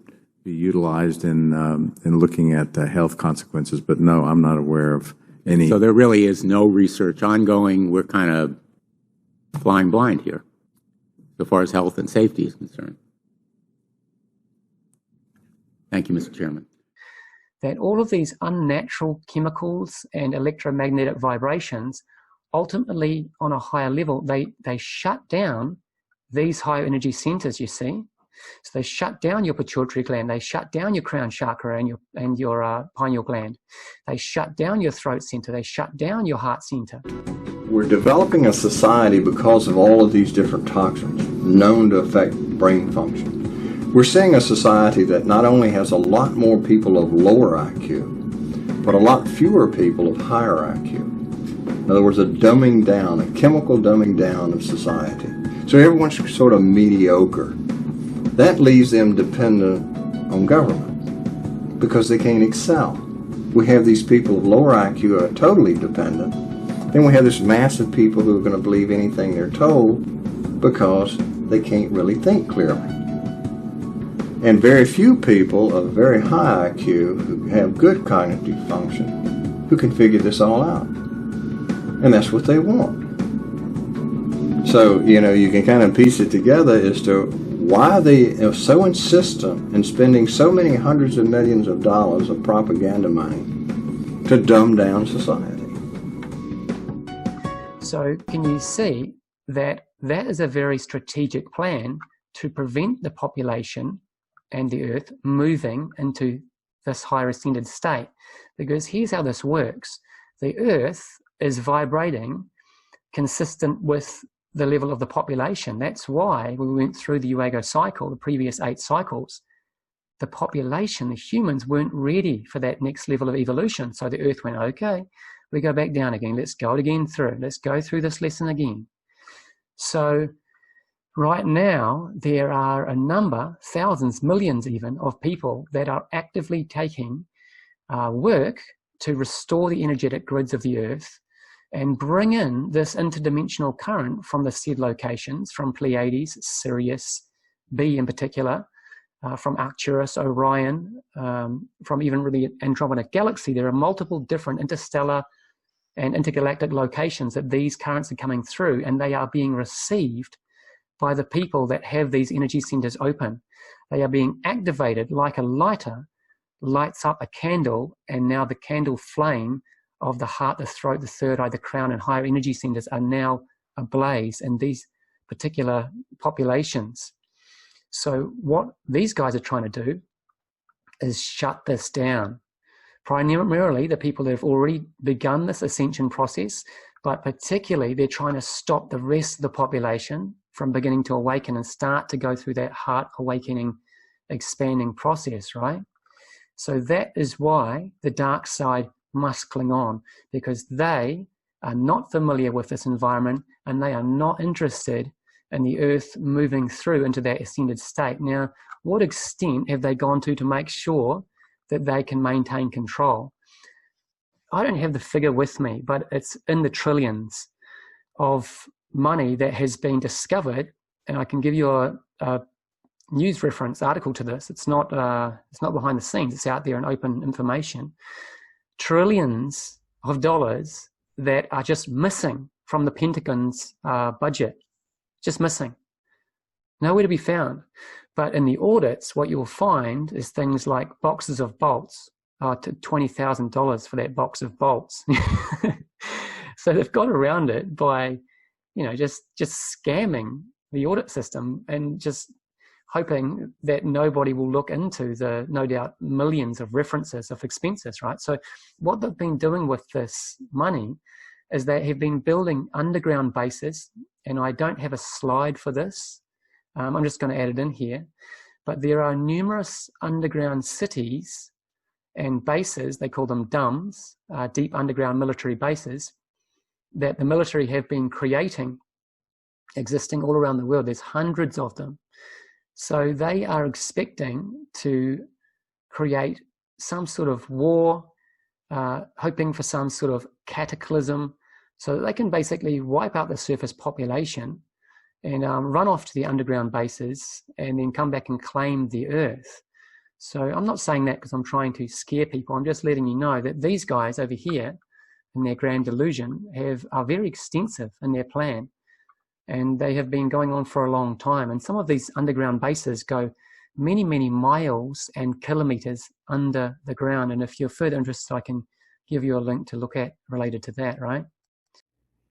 be utilized in looking at the health consequences. But no, I'm not aware of any. So there really is no research ongoing. We're kind of flying blind here, so far as health and safety is concerned. Thank you, Mr. Chairman. That all of these unnatural chemicals and electromagnetic vibrations, ultimately on a higher level, they shut down these higher energy centers, you see. So they shut down your pituitary gland, they shut down your crown chakra and your pineal gland, they shut down your throat center, they shut down your heart center. We're developing a society because of all of these different toxins known to affect brain function. We're seeing a society that not only has a lot more people of lower IQ, but a lot fewer people of higher IQ. In other words, a dumbing down, a chemical dumbing down of society. So everyone's sort of mediocre. That leaves them dependent on government because they can't excel. We have these people of lower IQ who are totally dependent. Then we have this mass of people who are going to believe anything they're told because they can't really think clearly. And very few people of very high IQ who have good cognitive function who can figure this all out. And that's what they want. So, you can kind of piece it together as to why they are so insistent in spending so many hundreds of millions of dollars of propaganda money to dumb down society. So can you see that is a very strategic plan to prevent the population and the Earth moving into this higher ascended state? Because here's how this works. The Earth is vibrating consistent with the level of the population. That's why when we went through the Uago cycle, the previous 8 cycles, the population, the humans, weren't ready for that next level of evolution. So the Earth went, okay, we go back down again. Let's go again through. Let's go through this lesson again. So right now, there are a number, thousands, millions even, of people that are actively taking work to restore the energetic grids of the Earth and bring in this interdimensional current from the said locations, from Pleiades, Sirius, B in particular, from Arcturus, Orion, from even really Andromeda Galaxy. There are multiple different interstellar and intergalactic locations that these currents are coming through, and they are being received by the people that have these energy centers open. They are being activated like a lighter lights up a candle, and now the candle flame of the heart, the throat, the third eye, the crown, and higher energy centers are now ablaze in these particular populations. So what these guys are trying to do is shut this down. Primarily the people that have already begun this ascension process, but particularly they're trying to stop the rest of the population from beginning to awaken and start to go through that heart awakening, expanding process, right? So that is why the dark side must cling on, because they are not familiar with this environment and they are not interested in the Earth moving through into that ascended state. Now, what extent have they gone to make sure that they can maintain control? I don't have the figure with me, but it's in the trillions of money that has been discovered. And I can give you a news reference article to this. It's not behind the scenes. It's out there in open information. Trillions of dollars that are just missing from the Pentagon's budget, just missing, nowhere to be found. But in the audits, what you'll find is things like boxes of bolts, to $20,000 for that box of bolts. So they've got around it by, just scamming the audit system and just hoping that nobody will look into the, no doubt, millions of references of expenses, right? So what they've been doing with this money is they have been building underground bases, and I don't have a slide for this. I'm just going to add it in here. But there are numerous underground cities and bases, they call them DUMBs, deep underground military bases, that the military have been creating, existing all around the world. There's hundreds of them. So they are expecting to create some sort of war, hoping for some sort of cataclysm, so that they can basically wipe out the surface population and run off to the underground bases and then come back and claim the earth. So I'm not saying that because I'm trying to scare people. I'm just letting you know that these guys over here in their grand delusion are very extensive in their plan. And they have been going on for a long time. And some of these underground bases go many, many miles and kilometers under the ground. And if you're further interested, I can give you a link to look at related to that, right?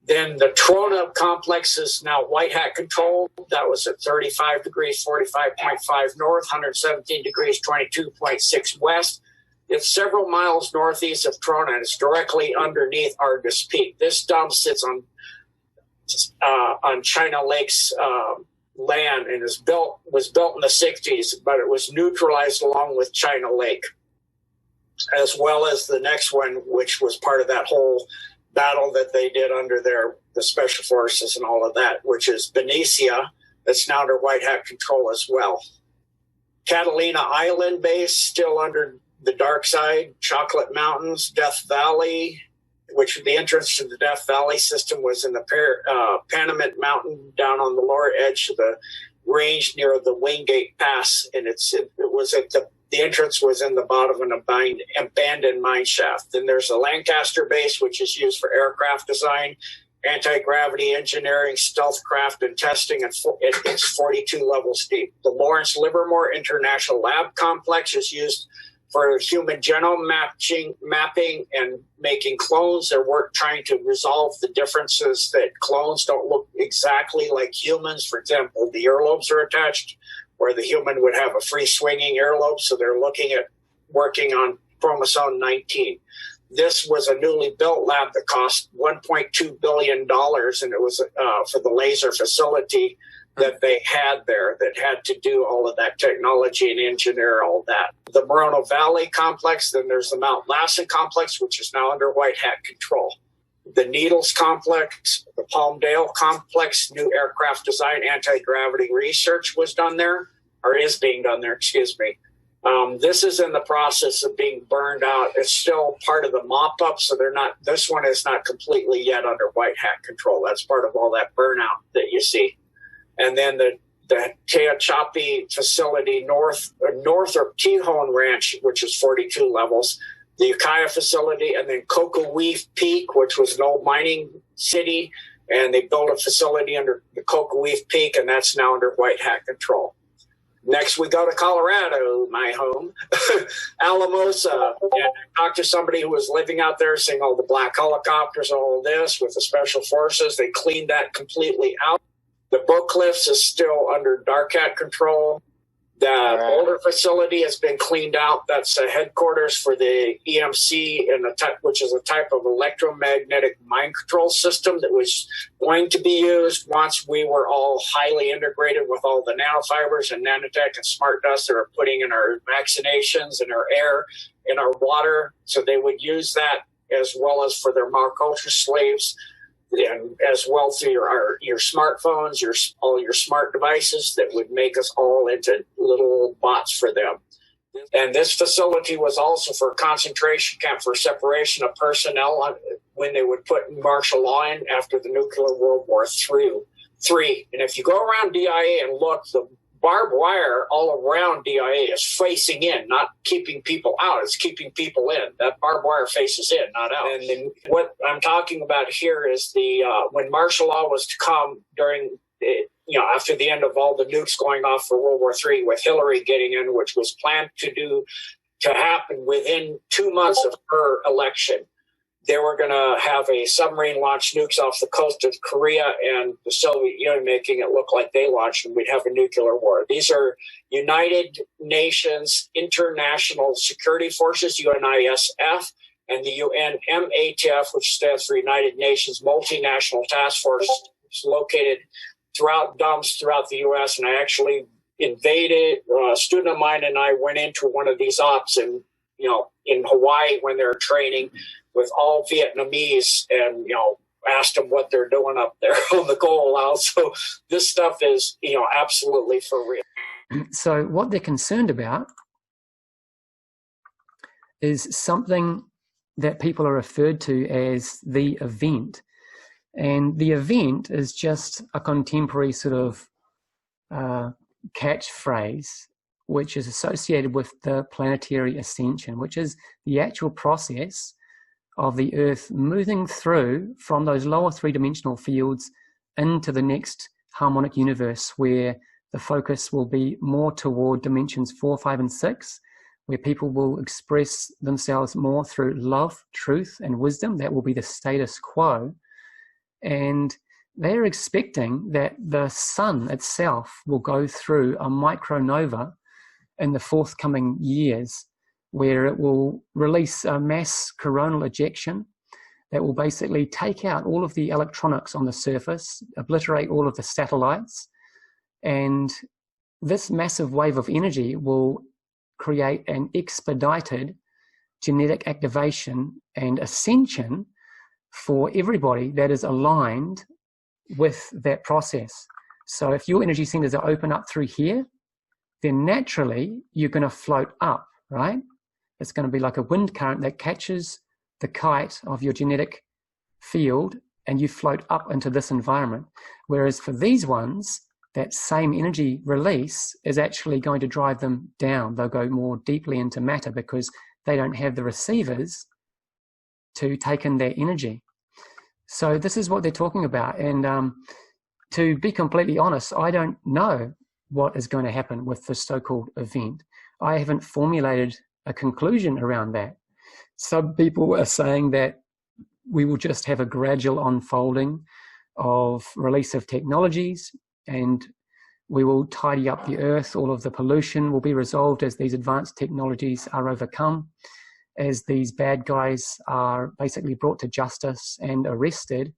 Then the Trona complex is now white hat controlled. That was at 35 degrees, 45.5 north, 117 degrees, 22.6 west. It's several miles northeast of Trona, and it's directly underneath Argus Peak. This dump sits on China Lake's land and was built in the 60s, but it was neutralized along with China Lake, as well as the next one, which was part of that whole battle that they did under the special forces and all of that, which is Benicia, that's now under white hat control as well. Catalina Island base, still under the dark side, Chocolate Mountains, Death Valley, which the entrance to the Death Valley system was in the Panamint Mountain down on the lower edge of the range near the Wingate Pass, and it was at the entrance was in the bottom of an abandoned mine shaft. Then there's the Lancaster base, which is used for aircraft design, anti-gravity engineering, stealth craft, and testing, and it's 42 levels deep. The Lawrence Livermore International Lab Complex is used for human genome mapping and making clones. They're trying to resolve the differences that clones don't look exactly like humans. For example, the earlobes are attached, where the human would have a free swinging earlobe. So they're looking at working on chromosome 19. This was a newly built lab that cost $1.2 billion, and it was for the laser facility that they had there that had to do all of that technology and engineer all that. The Moreno Valley complex, then there's the Mount Lassen complex, which is now under white hat control. The Needles complex, the Palmdale complex, new aircraft design, anti-gravity research was done there, or is being done there, excuse me. This is in the process of being burned out. It's still part of the mop-up, so this one is not completely yet under white hat control. That's part of all that burnout that you see. And then the Tehachapi facility north of Tejon Ranch, which is 42 levels, the Ukiah facility, and then Cocoa Weave Peak, which was an old mining city, and they built a facility under the Cocoa Weave Peak, and that's now under white hat control. Next, we go to Colorado, my home, Alamosa. And I talked to somebody who was living out there, seeing all the black helicopters, all this with the special forces. They cleaned that completely out. The Book Cliffs is still under dark hat control. The Boulder facility has been cleaned out. That's the headquarters for the EMC, which is a type of electromagnetic mind control system that was going to be used once we were all highly integrated with all the nanofibers and nanotech and smart dust that are putting in our vaccinations, in our air, in our water. So they would use that as well as for their monoculture slaves, and as well through your smartphones, all your smart devices that would make us all into little bots for them. And this facility was also for a concentration camp for separation of personnel when they would put martial law in after the nuclear World War III. And if you go around DIA and look, the barbed wire all around DIA is facing in, not keeping people out. It's keeping people in. That barbed wire faces in, not out. And then what I'm talking about here is the when martial law was to come during, after the end of all the nukes going off for World War III, with Hillary getting in, which was planned to happen within 2 months of her election. They were going to have a submarine launch nukes off the coast of Korea and the Soviet Union, making it look like they launched, and we'd have a nuclear war. These are United Nations International Security Forces, UNISF, and the UNMATF, which stands for United Nations Multinational Task Force. It's located throughout dumps throughout the U.S., and I actually invaded, a student of mine and I went into one of these ops in Hawaii when they were training with all Vietnamese, and asked them what they're doing up there on the goal out. So this stuff is absolutely for real. So what they're concerned about is something that people are referred to as the event, and the event is just a contemporary sort of catchphrase which is associated with the planetary ascension, which is the actual process of the Earth moving through from those lower three-dimensional fields into the next harmonic universe, where the focus will be more toward dimensions 4, 5, and 6, where people will express themselves more through love, truth, and wisdom. That will be the status quo. And they're expecting that the sun itself will go through a micronova in the forthcoming years, where it will release a mass coronal ejection that will basically take out all of the electronics on the surface, obliterate all of the satellites, and this massive wave of energy will create an expedited genetic activation and ascension for everybody that is aligned with that process. So if your energy centers are open up through here, then naturally you're going to float up, right? It's going to be like a wind current that catches the kite of your genetic field, and you float up into this environment. Whereas for these ones, that same energy release is actually going to drive them down. They'll go more deeply into matter because they don't have the receivers to take in their energy. So this is what they're talking about. And to be completely honest, I don't know what is going to happen with this so-called event. I haven't formulated a conclusion around that. Some people are saying that we will just have a gradual unfolding of release of technologies, and we will tidy up the earth. All of the pollution will be resolved as these advanced technologies are overcome, as these bad guys are basically brought to justice and arrested.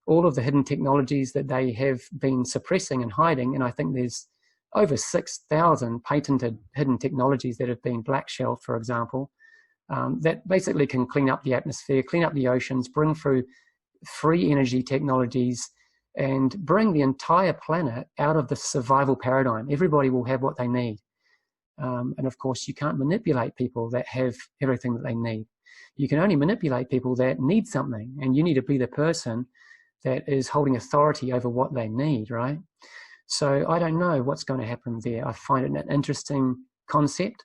All of the hidden technologies that they have been suppressing and hiding, and I think there's over 6,000 patented hidden technologies that have been black-shelved, for example, that basically can clean up the atmosphere, clean up the oceans, bring through free energy technologies, and bring the entire planet out of the survival paradigm. Everybody will have what they need. And of course, you can't manipulate people that have everything that they need. You can only manipulate people that need something, and you need to be the person that is holding authority over what they need, right? So I don't know what's going to happen there. I find it an interesting concept.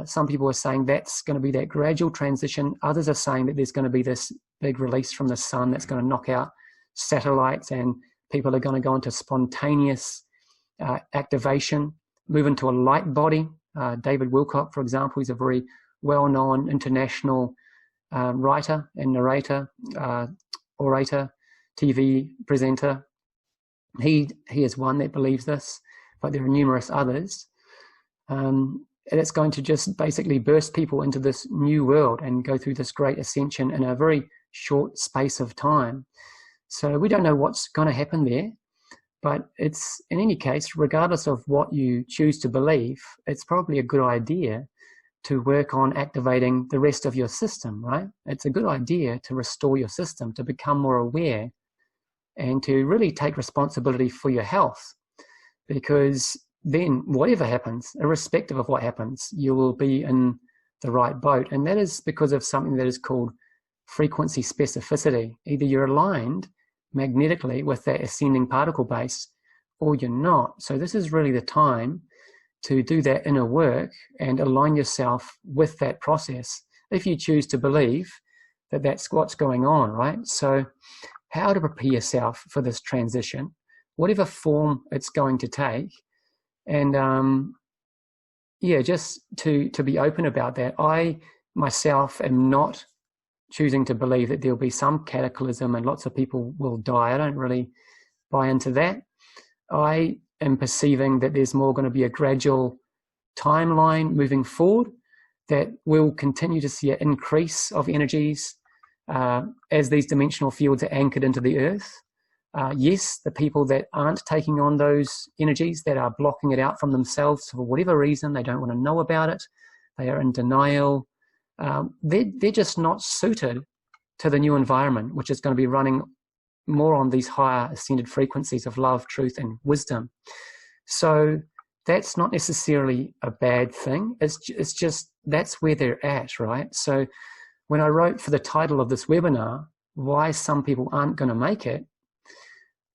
Some people are saying that's going to be that gradual transition. Others are saying that there's going to be this big release from the sun that's going to knock out satellites, and people are going to go into spontaneous activation, move into a light body. David Wilcock, for example, is a very well-known international writer and narrator, orator, TV presenter. He is one that believes this, but there are numerous others. And it's going to just basically burst people into this new world and go through this great ascension in a very short space of time. So we don't know what's going to happen there, but it's, in any case, regardless of what you choose to believe, it's probably a good idea to work on activating the rest of your system, right? It's a good idea to restore your system, to become more aware, and to really take responsibility for your health, because then whatever happens, irrespective of what happens, you will be in the right boat. And that is because of something that is called frequency specificity. Either you're aligned magnetically with that ascending particle base or you're not. So this is really the time to do that inner work and align yourself with that process if you choose to believe that that's what's going on, right? So how to prepare yourself for this transition, whatever form it's going to take. And yeah, just to be open about that. I myself am not choosing to believe that there'll be some cataclysm and lots of people will die. I don't really buy into that. I am perceiving that there's more going to be a gradual timeline moving forward, that we'll continue to see an increase of energies as these dimensional fields are anchored into the earth. Yes, the people that aren't taking on those energies, that are blocking it out from themselves for whatever reason, they don't want to know about it, they are in denial, they're just not suited to the new environment, which is going to be running more on these higher ascended frequencies of love, truth, and wisdom. So that's not necessarily a bad thing. It's just that's where they're at, right? So when I wrote for the title of this webinar, why some people aren't going to make it,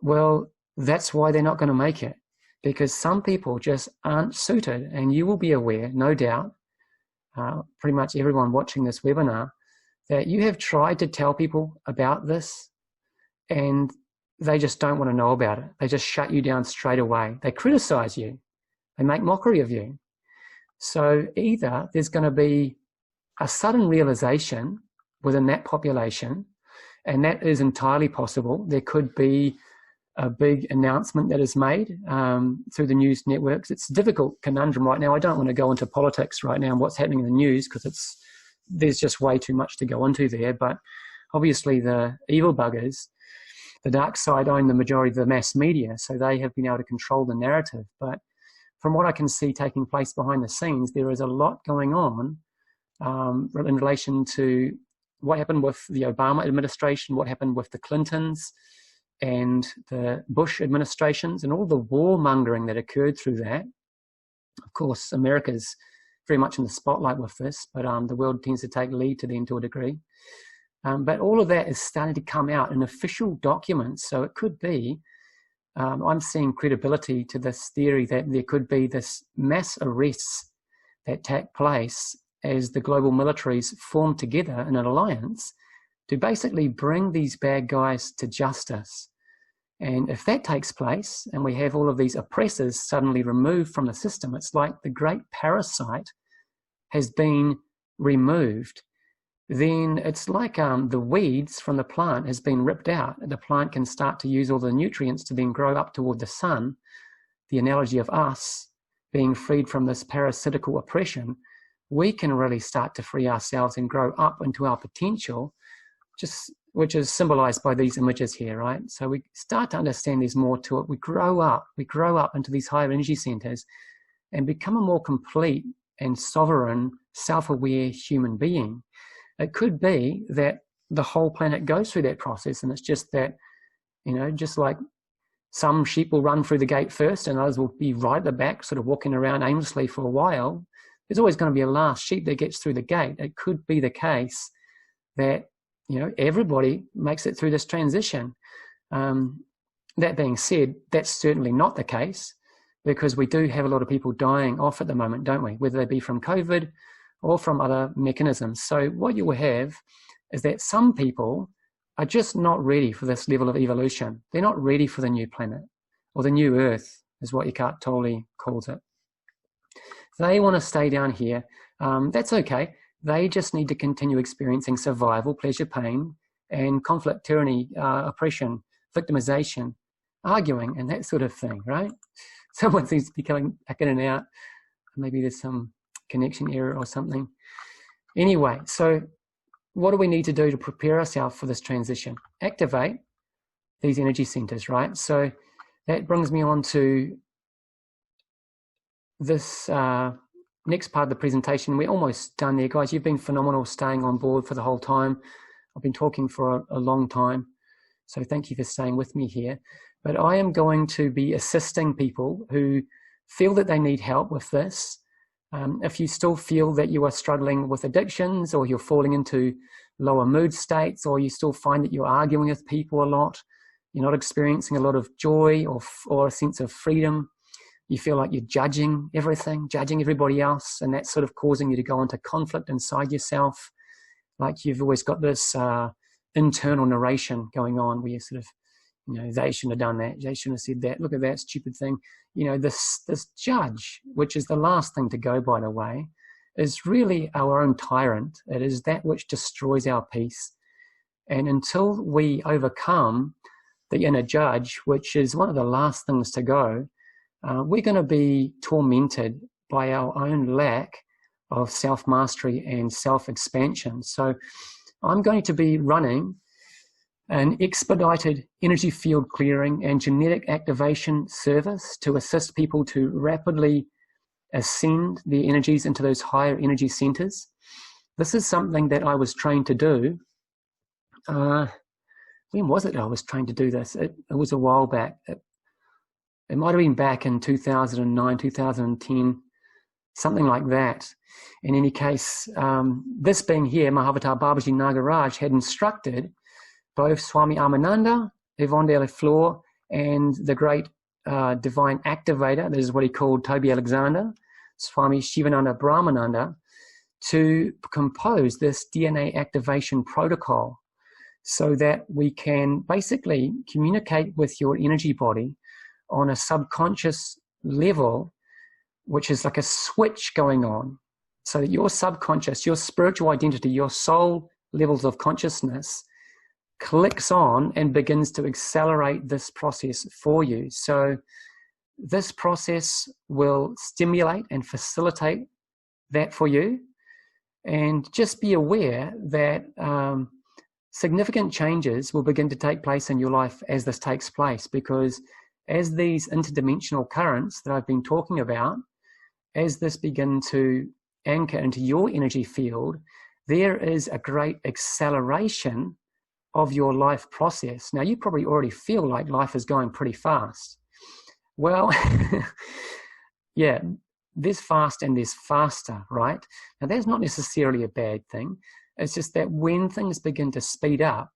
well, that's why they're not going to make it, because some people just aren't suited. And you will be aware, no doubt, pretty much everyone watching this webinar, that you have tried to tell people about this and they just don't want to know about it. They just shut you down straight away. They criticize you. They make mockery of you. So either there's going to be a sudden realization within that population, and that is entirely possible. There could be a big announcement that is made through the news networks. It's a difficult conundrum right now. I don't want to go into politics right now and what's happening in the news, because there's just way too much to go into there. But obviously the evil buggers, the dark side, own the majority of the mass media, so they have been able to control the narrative. But from what I can see taking place behind the scenes, there is a lot going on in relation to what happened with the Obama administration, what happened with the Clintons and the Bush administrations, and all the warmongering that occurred through that. Of course, America's very much in the spotlight with this, but the world tends to take lead to them to a degree. But all of that is starting to come out in official documents. So it could be, I'm seeing credibility to this theory that there could be this mass arrests that take place as the global militaries form together in an alliance to basically bring these bad guys to justice. And if that takes place and we have all of these oppressors suddenly removed from the system, it's like the great parasite has been removed. Then it's like the weeds from the plant has been ripped out. The plant can start to use all the nutrients to then grow up toward the sun. The analogy of us being freed from this parasitical oppression, we can really start to free ourselves and grow up into our potential, which is symbolized by these images here, right? So we start to understand there's more to it. We grow up into these higher energy centers and become a more complete and sovereign, self-aware human being. It could be that the whole planet goes through that process, and it's just that, just like some sheep will run through the gate first and others will be right at the back, sort of walking around aimlessly for a while, there's always going to be a last sheep that gets through the gate. It could be the case that, everybody makes it through this transition. That being said, that's certainly not the case, because we do have a lot of people dying off at the moment, don't we? Whether they be from COVID or from other mechanisms. So what you will have is that some people are just not ready for this level of evolution. They're not ready for the new planet, or the new Earth, is what Eckhart Tolle calls it. They want to stay down here. That's okay. They just need to continue experiencing survival, pleasure, pain, and conflict, tyranny, oppression, victimization, arguing, and that sort of thing, right? Someone seems to be coming back in and out. Maybe there's some connection error or something. Anyway, so what do we need to do to prepare ourselves for this transition? Activate these energy centers, right? So that brings me on to this next part of the presentation. We're almost done there, guys. You've been phenomenal staying on board for the whole time. I've been talking for a long time, so thank you for staying with me here. But I am going to be assisting people who feel that they need help with this, if you still feel that you are struggling with addictions, or you're falling into lower mood states, or you still find that you're arguing with people a lot, you're not experiencing a lot of joy or a sense of freedom, you feel like you're judging everything, judging everybody else, and that's sort of causing you to go into conflict inside yourself, like you've always got this internal narration going on where you sort of, they shouldn't have done that, they shouldn't have said that, look at that stupid thing. This judge, which is the last thing to go, by the way, is really our own tyrant. It is that which destroys our peace. And until we overcome the inner judge, which is one of the last things to go, we're going to be tormented by our own lack of self-mastery and self-expansion. So I'm going to be running an expedited energy field clearing and genetic activation service to assist people to rapidly ascend their energies into those higher energy centers. This is something that I was trained to do. When was it I was trained to do this? It was a while back. It might have been back in 2009, 2010, something like that. In any case, this being here, Mahavatar Babaji Nagaraj had instructed both Swami Amananda, Yvonne de la Fleur, and the great divine activator, this is what he called Toby Alexander, Swami Shivananda Brahmananda, to compose this DNA activation protocol so that we can basically communicate with your energy body on a subconscious level, which is like a switch going on, so that your subconscious, your spiritual identity, your soul levels of consciousness clicks on and begins to accelerate this process for you. So this process will stimulate and facilitate that for you. And just be aware that significant changes will begin to take place in your life as this takes place, because as these interdimensional currents that I've been talking about, as this begin to anchor into your energy field, there is a great acceleration of your life process. Now, you probably already feel like life is going pretty fast. Well, yeah, there's fast and there's faster, right? Now, that's not necessarily a bad thing. It's just that when things begin to speed up,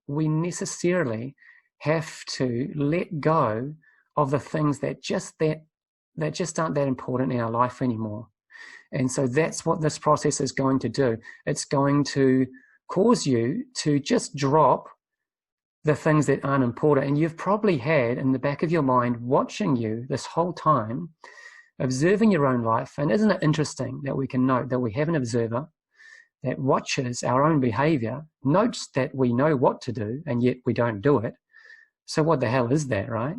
we necessarily have to let go of the things that just aren't that important in our life anymore. And so that's what this process is going to do. It's going to cause you to just drop the things that aren't important. And you've probably had in the back of your mind watching you this whole time, observing your own life. And isn't it interesting that we can note that we have an observer that watches our own behavior, notes that we know what to do, and yet we don't do it. So what the hell is that, right?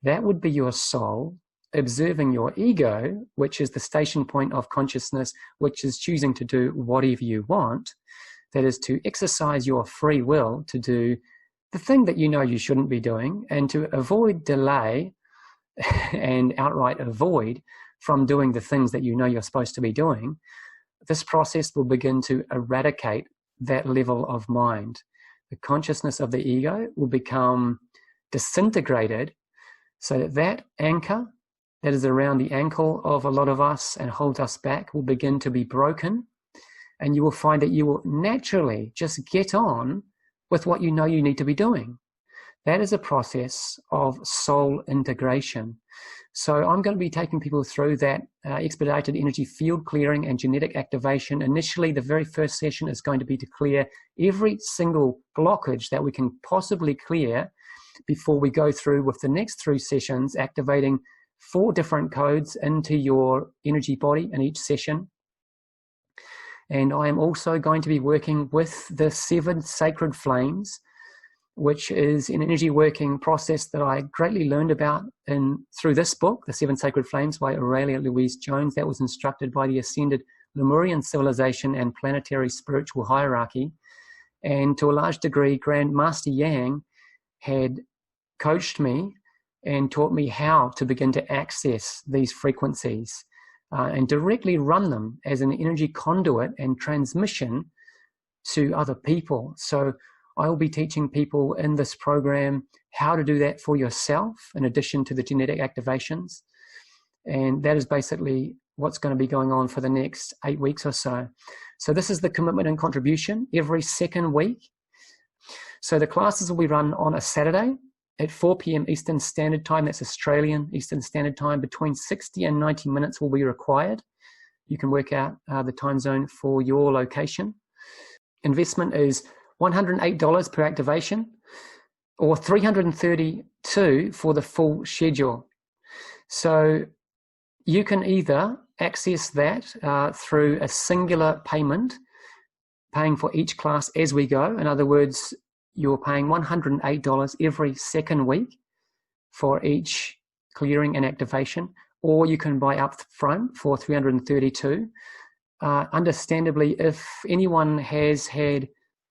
That would be your soul observing your ego, which is the station point of consciousness, which is choosing to do whatever you want. That is to exercise your free will to do the thing that you know you shouldn't be doing, and to avoid delay and outright avoid from doing the things that you know you're supposed to be doing. This process will begin to eradicate that level of mind. The consciousness of the ego will become disintegrated, so that that anchor that is around the ankle of a lot of us and holds us back will begin to be broken. And you will find that you will naturally just get on with what you know you need to be doing. That is a process of soul integration. So I'm going to be taking people through that expedited energy field clearing and genetic activation. Initially, the very first session is going to be to clear every single blockage that we can possibly clear before we go through with the next 3 sessions, activating 4 different codes into your energy body in each session. And I am also going to be working with the 7 sacred flames, which is an energy working process that I greatly learned about through this book, The 7 Sacred Flames by Aurelia Louise Jones, that was instructed by the Ascended Lemurian Civilization and Planetary Spiritual Hierarchy. And to a large degree, Grand Master Yang had coached me and taught me how to begin to access these frequencies and directly run them as an energy conduit and transmission to other people. So I will be teaching people in this program how to do that for yourself, in addition to the genetic activations. And that is basically what's going to be going on for the next 8 weeks or so. So this is the commitment and contribution every second week. So the classes will be run on a Saturday at 4 p.m. Eastern Standard Time. That's Australian Eastern Standard Time. Between 60 and 90 minutes will be required. You can work out the time zone for your location. Investment is $108 per activation, or $332 for the full schedule. So you can either access that through a singular payment, paying for each class as we go. In other words, you're paying $108 every second week for each clearing and activation, or you can buy up front for $332. Understandably, if anyone has had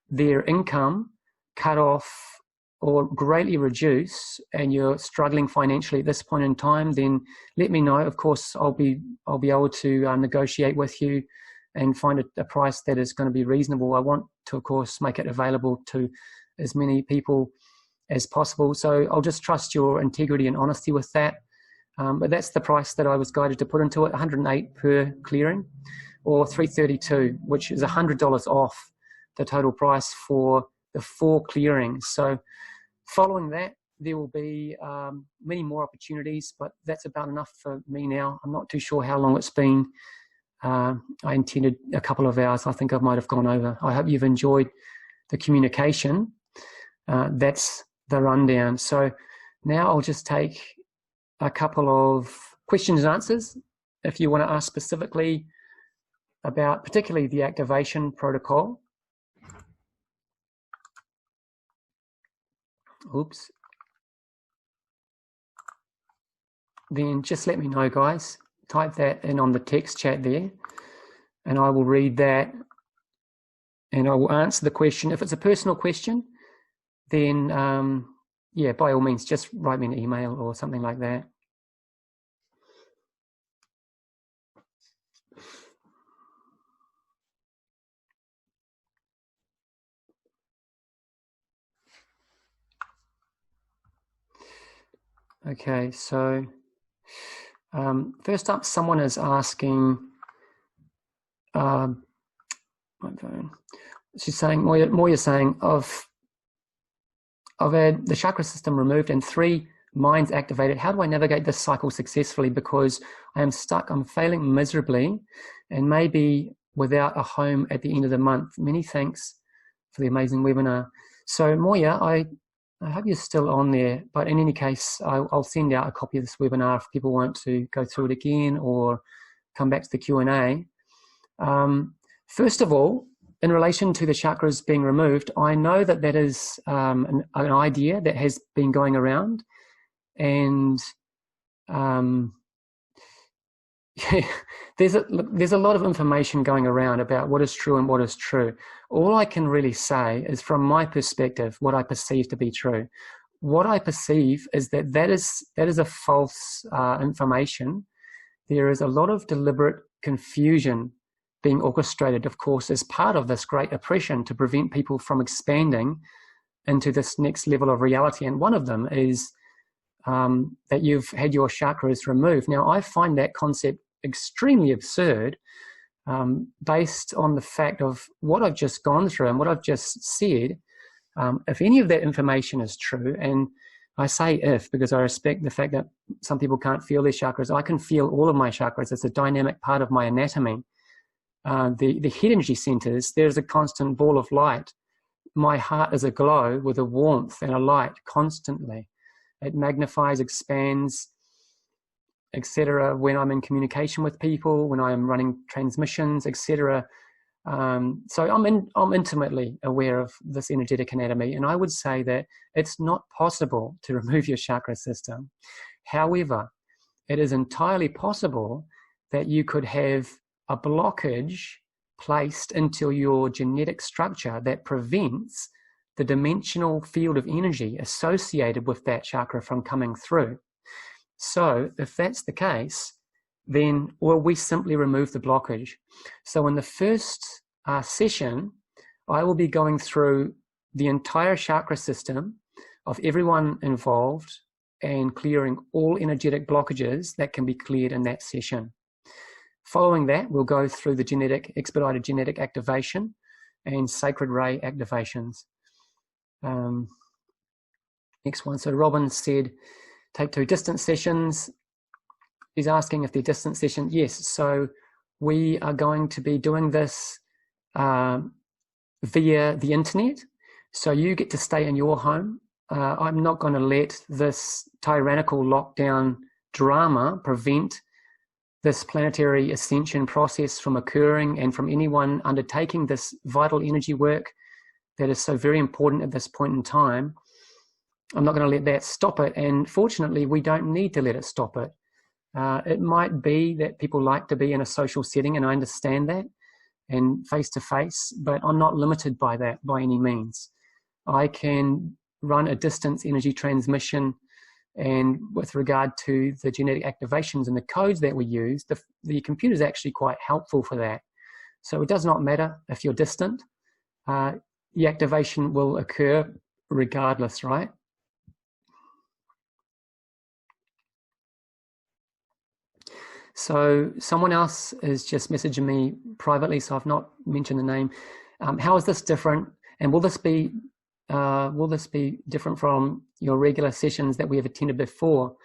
their income cut off or greatly reduced and you're struggling financially at this point in time, then let me know. Of course, I'll be able to negotiate with you and find a price that is going to be reasonable. I want to, of course, make it available to as many people as possible. So I'll just trust your integrity and honesty with that. But that's the price that I was guided to put into it, $108 per clearing, or $332, which is $100 off the total price for the 4 clearings. So following that, there will be many more opportunities, but that's about enough for me now. I'm not too sure how long it's been. I intended a couple of hours. I think I might have gone over. I hope you've enjoyed the communication. That's the rundown. So now I'll just take a couple of questions and answers. If you want to ask specifically about particularly the activation protocol. Oops. Then just let me know, guys. Type that in on the text chat there, and I will read that, and I will answer the question. If it's a personal question, then yeah, by all means, just write me an email or something like that. Okay, so first up, someone is asking, my phone. She's saying, Moya's saying, I've had the chakra system removed and 3 minds activated. How do I navigate this cycle successfully? Because I am stuck, I'm failing miserably, and maybe without a home at the end of the month. Many thanks for the amazing webinar. So Moya, I hope you're still on there, but in any case, I'll send out a copy of this webinar if people want to go through it again or come back to the Q&A. First of all, in relation to the chakras being removed, I know that that is an idea that has been going around, and there's a lot of information going around about what is true and what is true. All I can really say is, from my perspective, what I perceive to be true. What I perceive is that is a false information. There is a lot of deliberate confusion being orchestrated, of course, as part of this great oppression to prevent people from expanding into this next level of reality. And one of them is that you've had your chakras removed. Now, I find that concept extremely absurd, based on the fact of what I've just gone through and what I've just said. If any of that information is true, and I say if because I respect the fact that some people can't feel their chakras, I can feel all of my chakras. It's a dynamic part of my anatomy. The head energy centers, there's a constant ball of light. My heart is aglow with a warmth and a light constantly. It magnifies, expands, etc. when I'm in communication with people, when I'm running transmissions, etc. So I'm intimately aware of this energetic anatomy, and I would say that it's not possible to remove your chakra system. However, it is entirely possible that you could have a blockage placed into your genetic structure that prevents the dimensional field of energy associated with that chakra from coming through. So if that's the case, then we simply remove the blockage. So in the first session, I will be going through the entire chakra system of everyone involved and clearing all energetic blockages that can be cleared in that session. Following that, we'll go through the expedited genetic activation and sacred ray activations. Next one. So Robin said, take 2 distance sessions. He's asking if they're distance sessions. Yes. So we are going to be doing this via the internet. So you get to stay in your home. I'm not going to let this tyrannical lockdown drama prevent this planetary ascension process from occurring and from anyone undertaking this vital energy work that is so very important at this point in time. I'm not going to let that stop it, and fortunately we don't need to let it stop it. It might be that people like to be in a social setting, and I understand that, and face-to-face, but I'm not limited by that by any means. I can run a distance energy transmission, and with regard to the genetic activations and the codes that we use, the computer is actually quite helpful for that. So it does not matter if you're distant. The activation will occur regardless, right? So someone else is just messaging me privately, so I've not mentioned the name. How is this different? And will this be different from your regular sessions that we have attended before?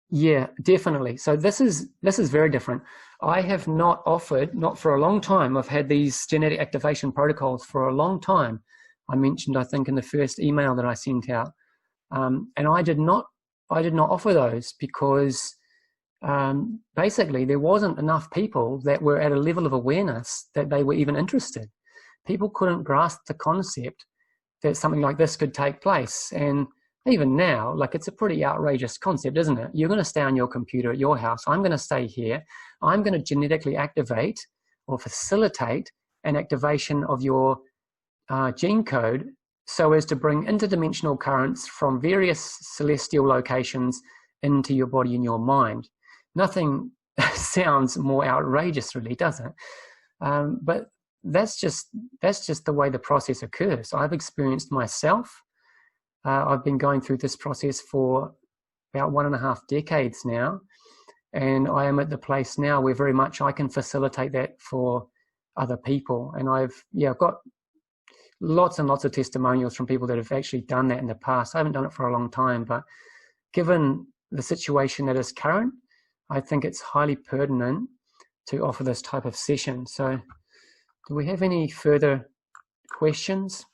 Yeah, definitely. So this is very different. I have not offered, not for a long time. I've had these genetic activation protocols for a long time. I mentioned, I think, in the first email that I sent out, and I did not offer those because basically there wasn't enough people that were at a level of awareness that they were even interested. People couldn't grasp the concept that something like this could take place. And even now, like, it's a pretty outrageous concept, isn't it? You're going to stay on your computer at your house. I'm going to stay here. I'm going to genetically activate or facilitate an activation of your gene code so as to bring interdimensional currents from various celestial locations into your body and your mind. Nothing sounds more outrageous, really, does it? But that's just the way the process occurs. I've experienced myself. I've been going through this process for about 1.5 decades now, and I am at the place now where very much I can facilitate that for other people. And I've got lots and lots of testimonials from people that have actually done that in the past. I haven't done it for a long time, but given the situation that is current, I think it's highly pertinent to offer this type of session. So do we have any further questions?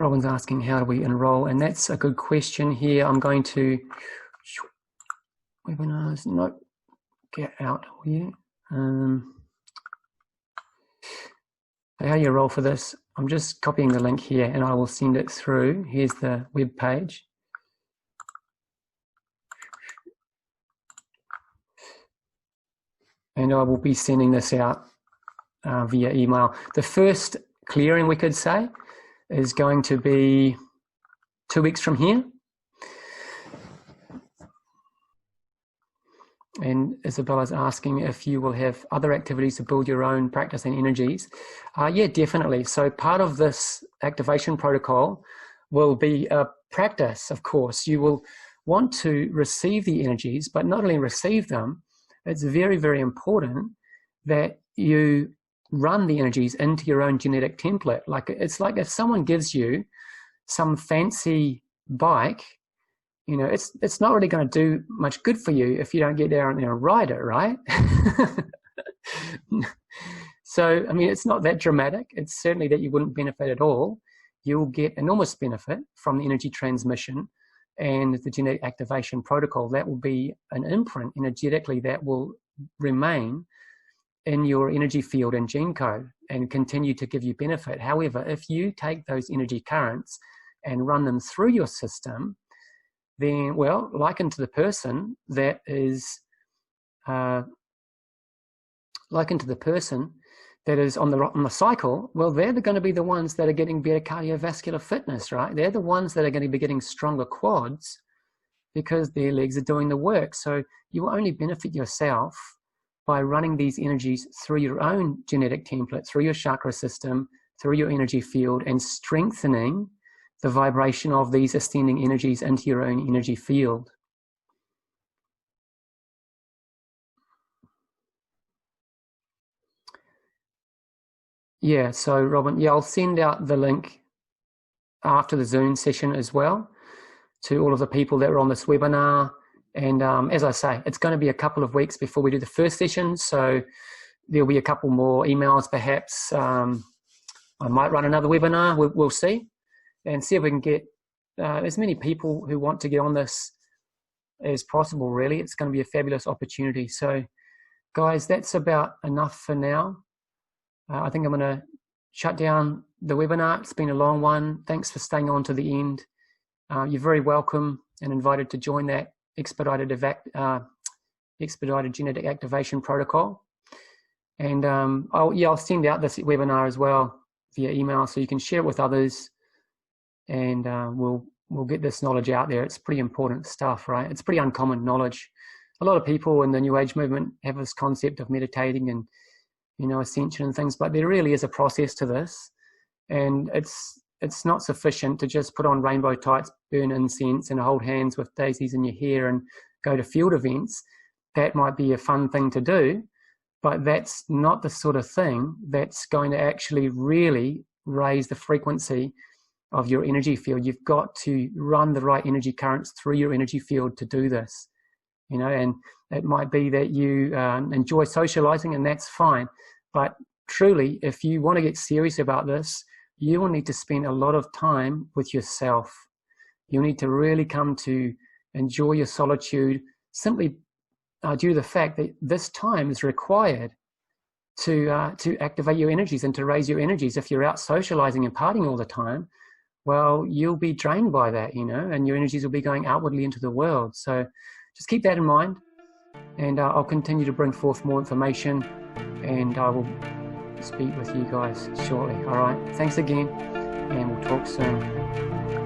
Robin's asking, how do we enroll? And that's a good question here. I'm going to, webinars, no, get out here. How do you enroll for this? I'm just copying the link here and I will send it through. Here's the web page. And I will be sending this out via email. The first clearing, we could say, is going to be 2 weeks from here. And Isabella's asking if you will have other activities to build your own practice and energies. Yeah, definitely. So part of this activation protocol will be a practice, of course. You will want to receive the energies, but not only receive them, it's very, very important that you run the energies into your own genetic template. Like, it's like if someone gives you some fancy bike, you know, it's not really going to do much good for you if you don't get down there and ride it, right? So, I mean, it's not that dramatic. It's certainly that you wouldn't benefit at all. You'll get enormous benefit from the energy transmission and the genetic activation protocol. That will be an imprint energetically that will remain in your energy field and gene code and continue to give you benefit. However, if you take those energy currents and run them through your system, then, well, likened to the person that is on the cycle, well, they're going to be the ones that are getting better cardiovascular fitness, right? They're the ones that are going to be getting stronger quads because their legs are doing the work. So you will only benefit yourself by running these energies through your own genetic template, through your chakra system, through your energy field, and strengthening the vibration of these ascending energies into your own energy field. Yeah, so Robin, yeah, I'll send out the link after the Zoom session as well to all of the people that were on this webinar. And as I say, it's going to be a couple of weeks before we do the first session, so there'll be a couple more emails perhaps. I might run another webinar, we'll see, and see if we can get as many people who want to get on this as possible, really. It's going to be a fabulous opportunity. So, guys, that's about enough for now. I think I'm going to shut down the webinar. It's been a long one. Thanks for staying on to the end. You're very welcome and invited to join that expedited genetic activation protocol. And I'll send out this webinar as well via email, so you can share it with others, and we'll get this knowledge out there. It's pretty important stuff, right? It's pretty uncommon knowledge. A lot of people in the New Age movement have this concept of meditating and, you know, ascension and things, but there really is a process to this, and it's not sufficient to just put on rainbow tights, burn incense, and hold hands with daisies in your hair and go to field events. That might be a fun thing to do, but that's not the sort of thing that's going to actually really raise the frequency of your energy field. You've got to run the right energy currents through your energy field to do this, you know, and it might be that you enjoy socializing, and that's fine. But truly, if you want to get serious about this, you will need to spend a lot of time with yourself. You need to really come to enjoy your solitude, simply due to the fact that this time is required to activate your energies and to raise your energies. If you're out socializing and partying all the time, well, you'll be drained by that, you know, and your energies will be going outwardly into the world. So just keep that in mind, and I'll continue to bring forth more information, and I will speak with you guys shortly. All right, thanks again, and we'll talk soon.